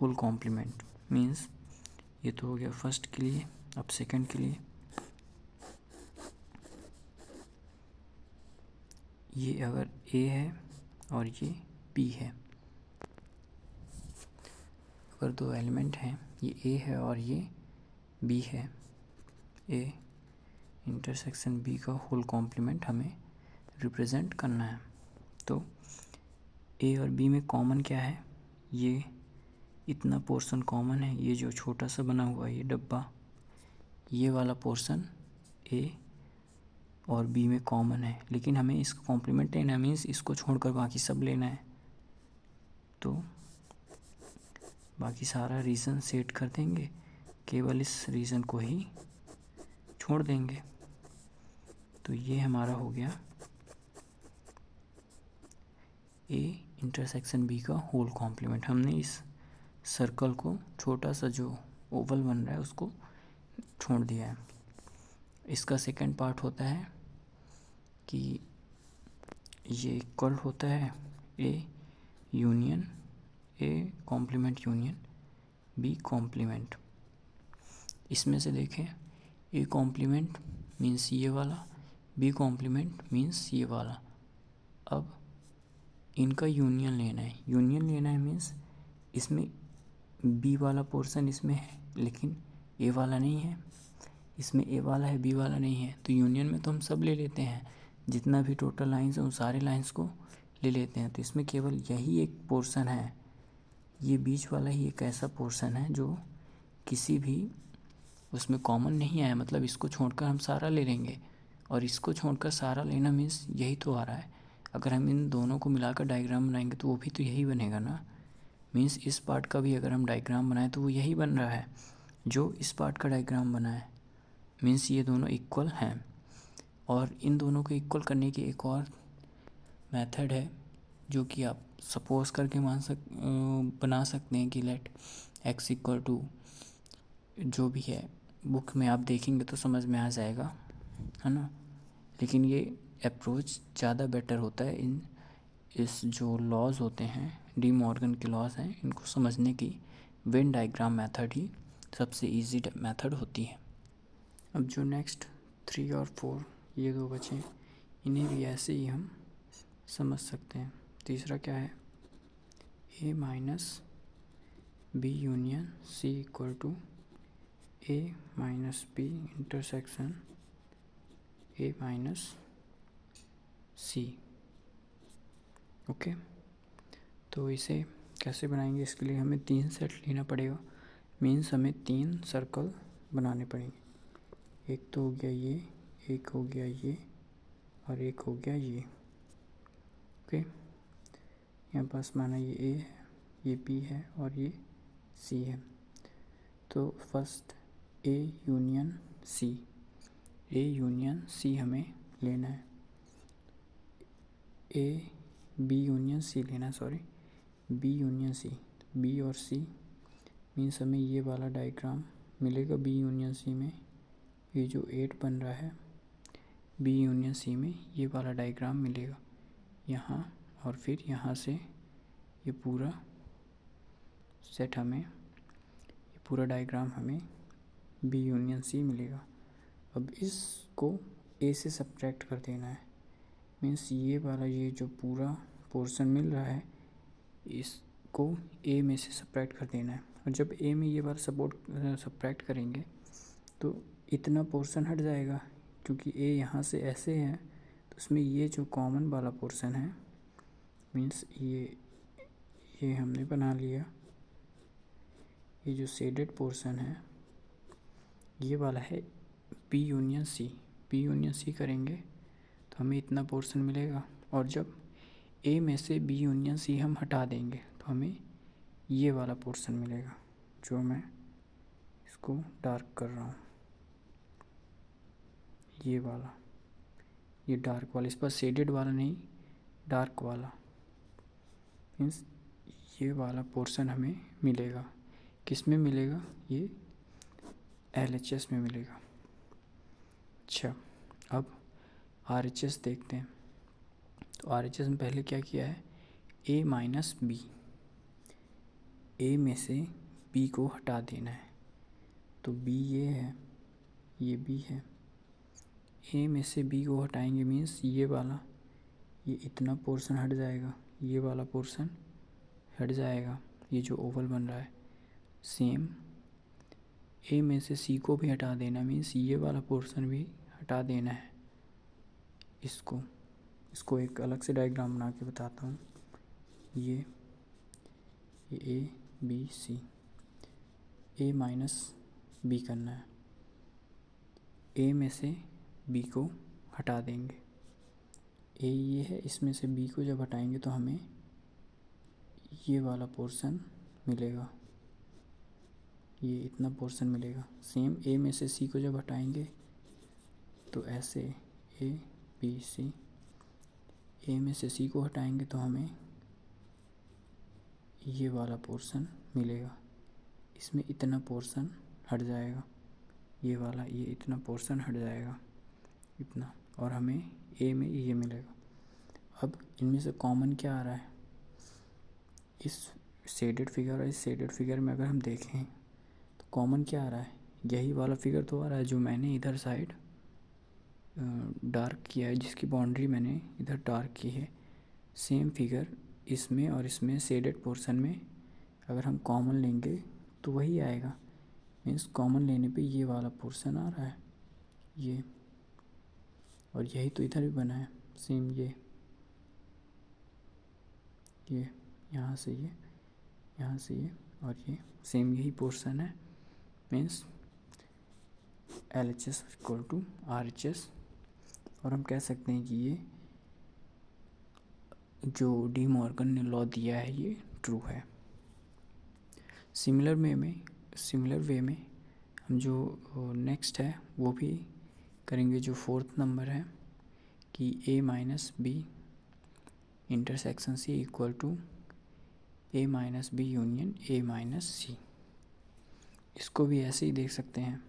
होल कॉम्प्लीमेंट, मीन्स ये तो हो गया फर्स्ट के लिए। अब सेकंड के लिए, ये अगर ए है और ये बी है, अगर दो एलिमेंट हैं, ये ए है और ये बी है, ए इंटरसेक्शन बी का होल कॉम्प्लीमेंट हमें रिप्रेजेंट करना है। तो ए और बी में कॉमन क्या है, ये इतना पोर्शन कॉमन है, ये जो छोटा सा बना हुआ ये डब्बा, ये वाला पोर्शन ए और बी में कॉमन है, लेकिन हमें इसका कॉम्प्लीमेंट लेना है, मीन्स इसको छोड़कर बाकी सब लेना है। तो बाकी सारा रीज़न सेट कर देंगे, केवल इस रीज़न को ही छोड़ देंगे। तो ये हमारा हो गया ए इंटरसेक्शन बी का होल कॉम्प्लीमेंट। हमने इस सर्कल को, छोटा सा जो ओवल बन रहा है उसको छोड़ दिया है। इसका सेकंड पार्ट होता है कि ये इक्वल होता है A union, A complement union B complement. इसमें से देखें, ए कॉम्प्लीमेंट मीन्स ये वाला, बी कॉम्प्लीमेंट मीन्स ये वाला। अब इनका यूनियन लेना है, यूनियन लेना है मीन्स इसमें बी वाला पोर्शन इसमें है लेकिन ए वाला नहीं है, इसमें ए वाला है बी वाला नहीं है। तो यूनियन में तो हम सब ले लेते हैं, जितना भी टोटल लाइंस है उन सारे लाइंस को ले लेते हैं। तो इसमें केवल यही एक पोर्शन है, ये बीच वाला ही एक ऐसा पोर्शन है जो किसी भी उसमें कॉमन नहीं आया, मतलब इसको छोड़कर हम सारा ले लेंगे, और इसको छोड़कर सारा लेना मीन्स यही तो आ रहा है। अगर हम इन दोनों को मिलाकर डायग्राम बनाएंगे तो वो भी तो यही बनेगा ना, मीन्स इस पार्ट का भी अगर हम डायग्राम बनाएं तो वो यही बन रहा है जो इस पार्ट का डायग्राम बना है, मीन्स ये दोनों इक्वल हैं। और इन दोनों को इक्वल करने की एक और मेथड है जो कि आप सपोज करके बना सकते हैं कि लेट एक्स इक्वल टू, जो भी है बुक में आप देखेंगे तो समझ में आ जाएगा, है ना। लेकिन ये अप्रोच ज़्यादा बेटर होता है इस जो लॉज होते हैं, डी मॉर्गन के लॉज हैं, इनको समझने की वेन डायग्राम मेथड ही सबसे इजी मेथड होती है। अब जो नेक्स्ट 3 और 4 ये दो बचे, इन्हें भी ऐसे ही हम समझ सकते हैं। तीसरा क्या है, A minus B union C equal to A minus B intersection A minus C. Okay, तो इसे कैसे बनाएंगे, इसके लिए हमें 3 सेट लेना पड़ेगा, मीन्स हमें 3 सर्कल बनाने पड़ेंगे। एक तो हो गया ये, एक हो गया ये, और एक हो गया ये। ओके, यहाँ पास माना ये ए है, ये बी है और ये सी है। तो first A union C, A union C हमें लेना है, ए बी यूनियन सी लेना, sorry B union C, B और सी मीन्स हमें ये वाला डायग्राम मिलेगा बी यूनियन सी में, ये जो 8 बन रहा है बी यूनियन सी में ये वाला डायग्राम मिलेगा यहाँ, और फिर यहाँ से ये पूरा सेट हमें, ये पूरा डायग्राम हमें बी यूनियन सी मिलेगा। अब इसको ए से सब्ट्रैक्ट कर देना है, मीन्स ये वाला ये जो पूरा पोर्शन मिल रहा है इसको ए में से सब्ट्रैक्ट कर देना है। और जब ए में ये वाला सब्ट्रैक्ट करेंगे तो इतना पोर्शन हट जाएगा, क्योंकि ए यहाँ से ऐसे है तो उसमें ये जो कॉमन वाला पोर्शन है मीन्स ये हमने बना लिया। ये जो शेडेड पोर्शन है ये वाला है B union C. B union C करेंगे तो हमें इतना पोर्शन मिलेगा। और जब ए में से बी यूनियन सी हम हटा देंगे तो हमें ये वाला पोर्शन मिलेगा, जो मैं इसको डार्क कर रहा हूँ। ये वाला, ये डार्क वाला, इस पर शेडेड वाला नहीं, डार्क वाला। मीन्स ये वाला पोर्शन हमें मिलेगा। किस में मिलेगा? ये LHS में मिलेगा। अच्छा, अब RHS देखते हैं। तो RHS में पहले क्या किया है, A माइनस बी, ए में से बी को हटा देना है। तो बी ये है, ये बी है, ए में से बी को हटाएंगे मीन्स ये वाला, ये इतना पोर्शन हट जाएगा, ये वाला पोर्शन हट जाएगा, ये जो ओवल बन रहा है। सेम ए में से सी को भी हटा देना मीन्स ये वाला पोर्शन भी हटा देना है। इसको एक अलग से डायग्राम बना के बताता हूँ। ये A B C, A minus B करना है। ए में से बी को हटा देंगे, ए ये है, इसमें से बी को जब हटाएंगे तो हमें ये वाला पोर्शन मिलेगा, ये इतना पोर्शन मिलेगा। सेम ए में से सी को जब हटाएंगे तो ऐसे ए बी सी, ए में से सी को हटाएंगे तो हमें ये वाला पोर्शन मिलेगा। इसमें इतना पोर्शन हट जाएगा, ये वाला, ये इतना पोर्शन हट जाएगा इतना, और हमें ए में ये मिलेगा। अब इनमें से कॉमन क्या आ रहा है? इस शेडेड फिगर और इस शेडेड फिगर में अगर हम देखें तो कॉमन क्या आ रहा है? यही वाला फिगर तो आ रहा है जो मैंने इधर साइड डार्क किया है, जिसकी बाउंड्री मैंने इधर डार्क की है। सेम फिगर इसमें और इसमें शेडेड पोर्शन में अगर हम कॉमन लेंगे तो वही आएगा। मीन्स कॉमन लेने पे ये वाला पोर्शन आ रहा है, ये, और यही तो इधर भी बना है सेम, ये यहाँ से ये, यहाँ से ये, और ये सेम यही पोर्शन है। Means LHS equal to RHS। और हम कह सकते हैं कि ये जो डी मॉर्गन ने लॉ दिया है ये ट्रू है। सिमिलर वे में हम जो नेक्स्ट है वो भी करेंगे, जो 4th नंबर है कि A minus B intersection C equal to A minus B union A minus C। इसको भी ऐसे ही देख सकते हैं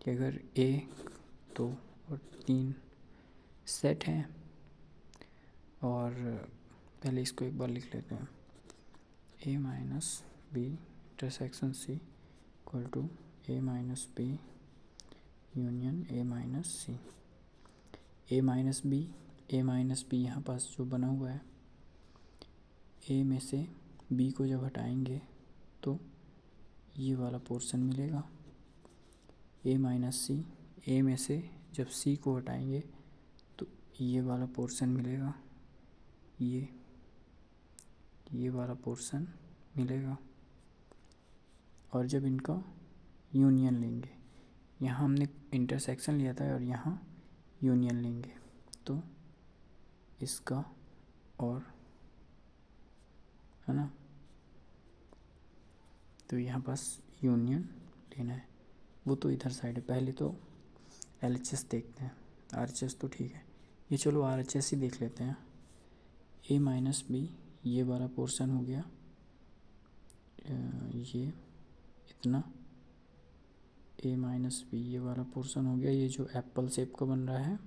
कि अगर A 2 और 3 सेट हैं, और पहले इसको एक बार लिख लेते हैं, A minus B intersection C equal to A minus B union A minus C। A minus B यहाँ पास जो बना हुआ है, A में से B को जब हटाएंगे तो ये वाला पोर्शन मिलेगा। A माइनस C, A में से जब C को हटाएंगे तो ये वाला पोर्शन मिलेगा, ये वाला पोर्शन मिलेगा। और जब इनका यूनियन लेंगे, यहाँ हमने इंटरसेक्शन लिया था और यहाँ यूनियन लेंगे तो इसका, और है ना, तो यहाँ पास यूनियन लेना है, वो तो इधर साइड है। पहले तो LHS देखते हैं, RHS तो ठीक है, ये चलो RHS ही देख लेते हैं। A माइनस बी ये वाला पोर्शन हो गया, ये इतना, A माइनस बी ये वाला पोर्शन हो गया, ये जो एप्पल शेप का बन रहा है।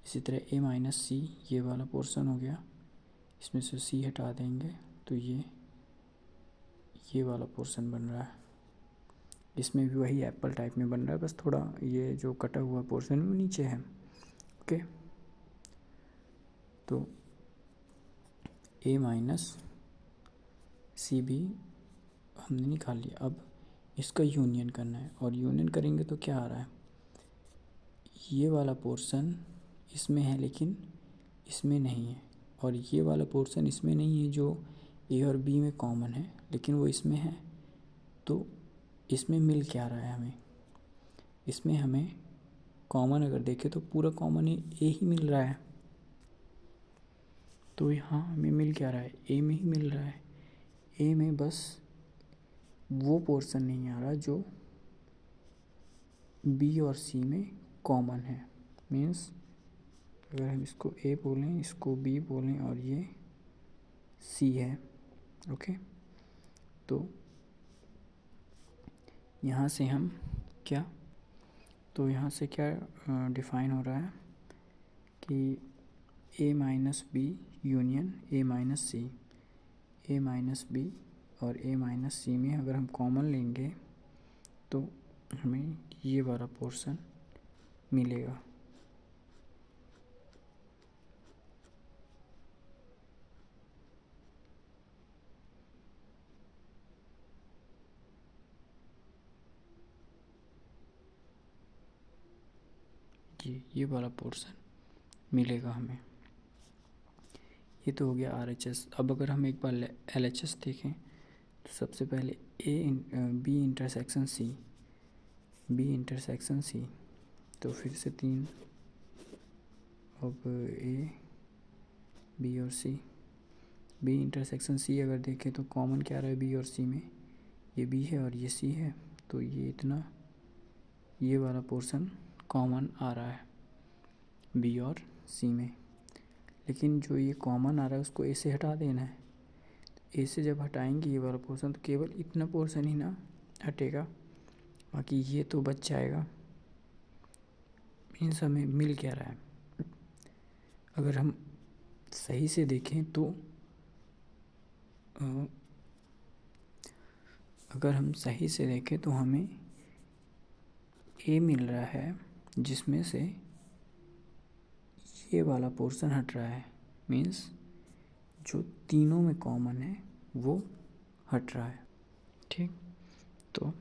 इसी तरह A माइनस सी ये वाला पोर्शन हो गया, इसमें से C हटा देंगे तो ये वाला पोर्शन बन रहा है। इसमें भी वही एप्पल टाइप में बन रहा है, बस थोड़ा ये जो कटा हुआ पोर्शन वो नीचे है। ओके, तो ए माइनस सी भी हमने निकाल लिया। अब इसका यूनियन करना है, और यूनियन करेंगे तो क्या आ रहा है, ये वाला पोर्शन इसमें है लेकिन इसमें नहीं है, और ये वाला पोर्शन इसमें नहीं है जो ए और बी में कॉमन है लेकिन वो इसमें है। तो इसमें मिल क्या रहा है हमें, इसमें हमें कॉमन अगर देखें तो पूरा कॉमन ए ही मिल रहा है। तो यहाँ हमें मिल क्या रहा है, ए में ही मिल रहा है। ए में बस वो पोर्शन नहीं आ रहा जो बी और सी में कॉमन है। मीन्स अगर हम इसको ए बोलें, इसको बी बोलें और ये सी है, ओके। तो यहाँ से हम क्या, तो यहाँ से क्या डिफाइन हो रहा है कि A minus B union A minus C, A minus B और ए माइनस सी में अगर हम कॉमन लेंगे तो हमें ये वाला पोर्शन मिलेगा। ये वाला पोर्शन मिलेगा हमें। ये तो हो गया RHS। अब अगर हम एक बार LHS देखें तो सबसे पहले B intersection C, B intersection C, तो फिर से 3, अब ए बी और सी, बी इंटरसेक्शन सी अगर देखें तो कॉमन क्या रहा है बी और सी में, ये बी है और ये सी है, तो ये इतना, ये वाला पोर्शन कॉमन आ रहा है बी और सी में। लेकिन जो ये कॉमन आ रहा है उसको ए से हटा देना है। ए से जब हटाएंगे ये वाला पोर्शन तो केवल इतना पोर्शन ही ना हटेगा, बाकी ये तो बच जाएगा। इन सब में मिल क्या रहा है, अगर हम सही से देखें तो अगर हम सही से देखें तो हमें ए मिल रहा है जिसमें से ये वाला पोर्शन हट रहा है। मीन्स जो तीनों में कॉमन है वो हट रहा है, ठीक। तो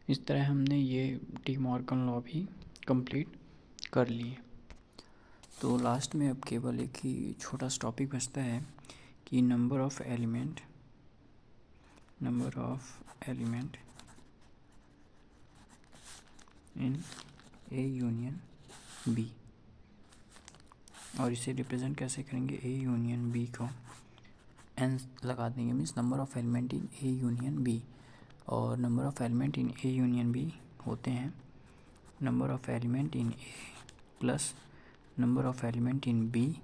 इस तरह हमने ये डी मॉर्गन लॉ भी कंप्लीट कर लिए। तो लास्ट में अब केवल एक ही छोटा सा टॉपिक बचता है कि number of element in A union B, और इसे रिप्रेजेंट कैसे करेंगे, ए यूनियन बी को एन लगा देंगे। Means number of element in A union B, और number of element in A union B होते हैं number of element in A plus number of element in B,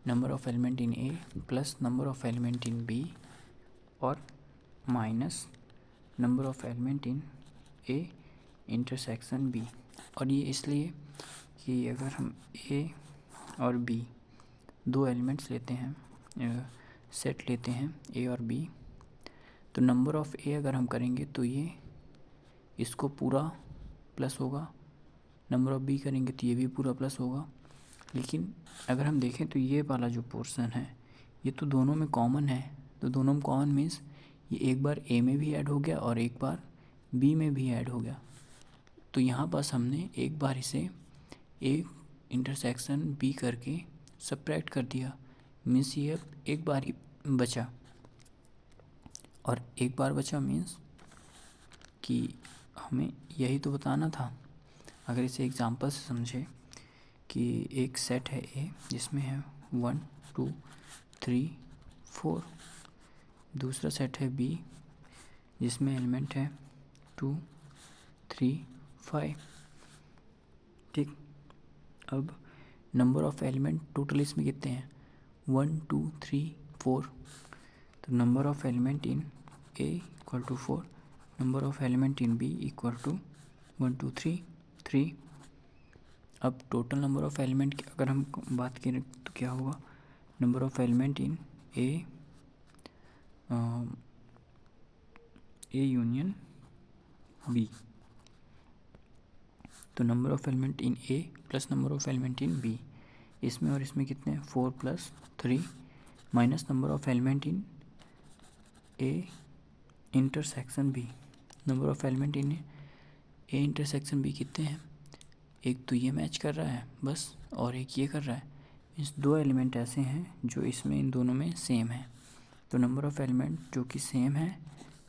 number of element in A plus number of element in B, और minus number of element in A intersection B. और ये इसलिए कि अगर हम ए और बी दो elements लेते हैं, सेट लेते हैं ए और बी, तो नंबर ऑफ़ ए अगर हम करेंगे तो ये इसको पूरा प्लस होगा, नंबर ऑफ़ बी करेंगे तो ये भी पूरा प्लस होगा। लेकिन अगर हम देखें तो ये वाला जो पोर्शन है ये तो दोनों में कॉमन है, तो दोनों में कॉमन मीन्स ये एक बार ए में भी ऐड हो गया और एक बार बी में भी ऐड हो गया। तो यहाँ पास हमने एक बार इसे ए इंटरसेक्शन बी करके सब्ट्रैक्ट कर दिया, मीन्स ये अब एक बार ही बचा, और एक बार बचा मीन्स कि हमें यही तो बताना था। अगर इसे एग्जांपल से समझे कि एक सेट है ए जिसमें है 1 2 3 4, दूसरा सेट है बी जिसमें एलिमेंट है 2 3 5, ठीक। अब नंबर ऑफ़ एलिमेंट टोटल इसमें कितने हैं, 1 2 3 4, तो number of element in A equal to 4, number of element in B equal to 1 2 3 3। अब टोटल नंबर ऑफ़ एलिमेंट की अगर हम बात करें तो क्या होगा, number of element in A union B, तो number of element in A plus number of element in B इसमें और इसमें कितने 4 + 3 minus number of element in A intersection B. Number of element in A intersection B कितने हैं, एक तो ये मैच कर रहा है बस और एक ये कर रहा है। इस दो एलिमेंट ऐसे हैं जो इसमें इन दोनों में सेम है, तो नंबर ऑफ एलिमेंट जो कि सेम है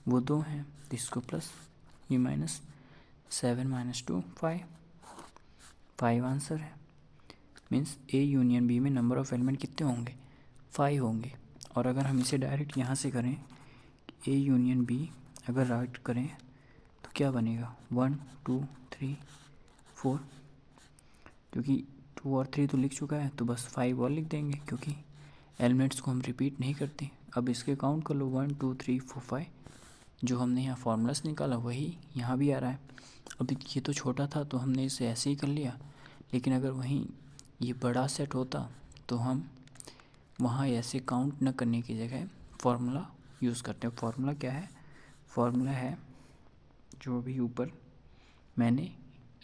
वो 2 हैं, तो इसको प्लस ये माइनस 7 - 2 5 आंसर है। मीन्स ए यूनियन बी में नंबर ऑफ एलिमेंट कितने होंगे 5 होंगे। और अगर हम इसे डायरेक्ट यहाँ से करें ए यूनियन बी अगर राइट करें तो क्या बनेगा 1 2 3 4, क्योंकि 2 और 3 तो लिख चुका है तो बस 5 और लिख देंगे क्योंकि एलिमेंट्स को हम रिपीट नहीं करते। अब इसके काउंट कर लो 1 2 3 4 5, जो हमने यहाँ फार्मूला से निकाला वही यहाँ भी आ रहा है। अभी ये तो छोटा था तो हमने इसे ऐसे ही कर लिया, लेकिन अगर वहीं ये बड़ा सेट होता तो हम वहाँ ऐसे काउंट न करने की जगह फार्मूला यूज़ करते हैं। फार्मूला क्या है, फार्मूला है जो भी ऊपर मैंने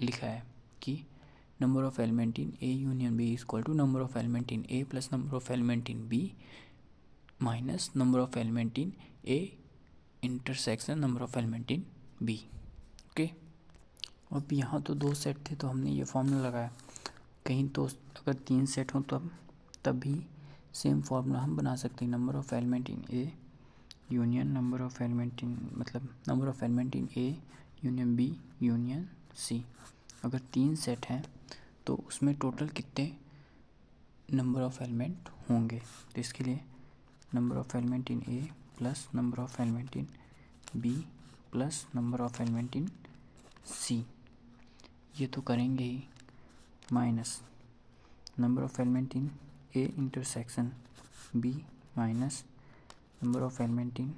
लिखा है कि number of element in A union B is equal to number of element in A plus number of element in B minus number of element in A intersection number of element in B. Okay, अब यहाँ तो 2 set थे तो हमने ये formula लगाया। कहीं तो अगर 3 सेट हो तब भी सेम फार्मूला हम बना सकते हैं। Number of element in A union number of element in मतलब number of element in A union B union C. अगर 3 सेट हैं तो उसमें टोटल कितने नंबर ऑफ एलिमेंट होंगे, तो इसके लिए number of element in A plus number of element in B plus number of element in C, ये तो करेंगे ही, minus number of element in A intersection B minus number of element in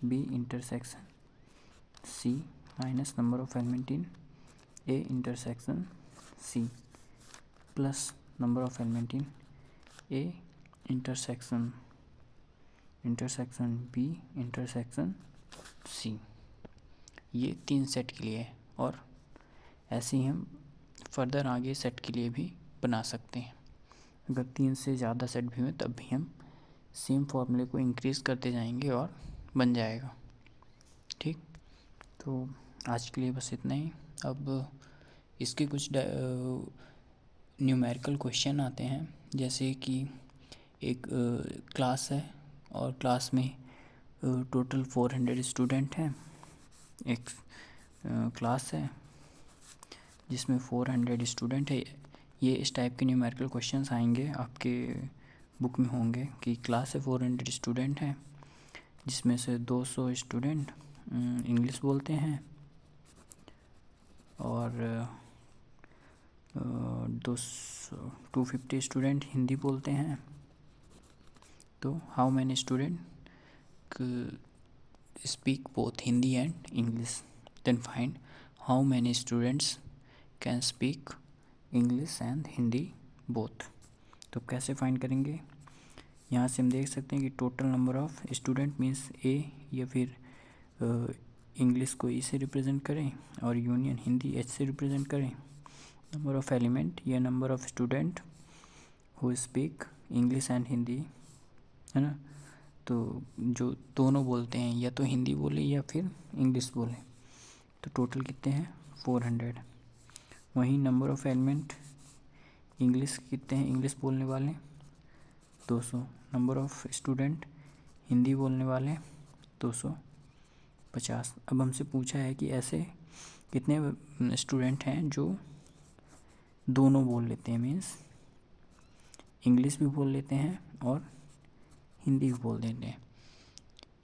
B intersection C minus number of element in A intersection C plus number of element in A intersection B intersection C. ये 3 set के लिए है और ऐसे ही हम further आगे set के लिए भी बना सकते हैं। अगर 3 से ज़्यादा सेट भी हुए तब भी हम सेम फॉर्मूले को इंक्रीज़ करते जाएंगे और बन जाएगा। ठीक, तो आज के लिए बस इतना ही। अब इसके कुछ न्यूमेरिकल क्वेश्चन आते हैं, जैसे कि एक क्लास है और क्लास में टोटल 400 स्टूडेंट हैं। एक क्लास है जिसमें 400 स्टूडेंट है। ये इस टाइप के न्यूमेरिकल क्वेश्चंस आएंगे आपके बुक में होंगे कि क्लास है 400 स्टूडेंट हैं जिसमें से 200 स्टूडेंट इंग्लिश बोलते हैं और 250 स्टूडेंट हिंदी बोलते हैं। तो how many student speak both Hindi and English, then find how many students can speak English and Hindi both. तो कैसे फाइंड करेंगे, यहाँ से हम देख सकते हैं कि total number of student means A या फिर इंग्लिश को ई से रिप्रेजेंट करें और यूनियन हिंदी एच से रिप्रेजेंट करें। नंबर ऑफ़ एलिमेंट या number of student who speak English and Hindi, है ना, तो जो दोनों बोलते हैं या तो हिंदी बोले या फिर इंग्लिश बोले, तो टोटल कितने हैं 400। वहीं नंबर ऑफ़ एलिमेंट इंग्लिश कितने हैं, इंग्लिश बोलने वाले 200। नंबर ऑफ़ स्टूडेंट हिंदी बोलने वाले 250। अब हमसे पूछा है कि ऐसे कितने स्टूडेंट हैं जो दोनों बोल लेते हैं, मीन्स इंग्लिश भी बोल लेते हैं और हिंदी भी बोल देते हैं।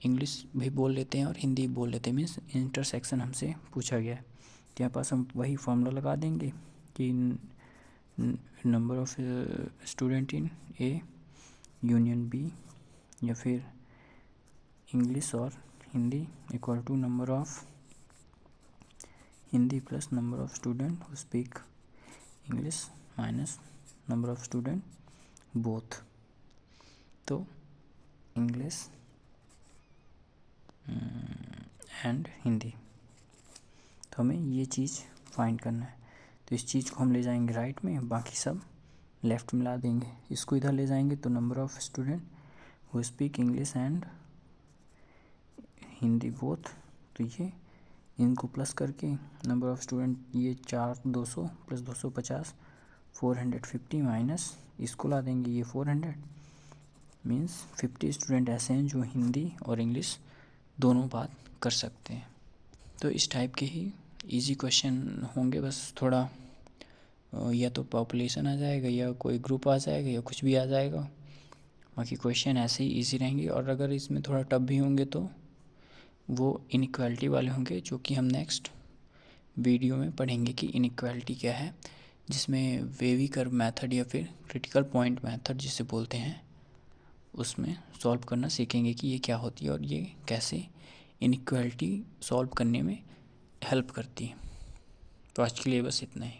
इंग्लिश भी बोल लेते हैं और हिंदी भी बोल लेते हैं, मीन्स इंटरसेक्शन हमसे पूछा गया है। तो यहाँ पास हम वही फॉर्मूला लगा देंगे कि number of student in A union B या फिर इंग्लिश और Hindi equal to number of Hindi plus number of student who speak English minus number of student both. तो इंग्लिश एंड हिंदी, तो हमें ये चीज़ फाइंड करना है। तो इस चीज़ को हम ले जाएंगे राइट में, बाकी सब लेफ़्ट में ला देंगे, इसको इधर ले जाएंगे तो number of student who speak English and Hindi both, तो ये इनको प्लस करके नंबर ऑफ़ स्टूडेंट ये 200 प्लस 250 450 माइनस इसको ला देंगे ये 400 मीन्स 50 स्टूडेंट ऐसे हैं जो हिंदी और इंग्लिश दोनों बात कर सकते हैं। तो इस टाइप के ही इजी क्वेश्चन होंगे, बस थोड़ा या तो पॉपुलेशन आ जाएगा या कोई ग्रुप आ जाएगा या कुछ भी आ जाएगा, बाकी क्वेश्चन ऐसे ही इजी रहेंगे। और अगर इसमें थोड़ा टफ भी होंगे तो वो इनइक्वालिटी वाले होंगे, जो कि हम नेक्स्ट वीडियो में पढ़ेंगे कि इनइक्वालिटी क्या है, जिसमें वेवी कर्व मेथड या फिर क्रिटिकल पॉइंट मेथड जिसे बोलते हैं उसमें सॉल्व करना सीखेंगे कि ये क्या होती है और ये कैसे इनइक्वालिटी सॉल्व करने में हेल्प करती है। तो आज के लिए बस इतना ही।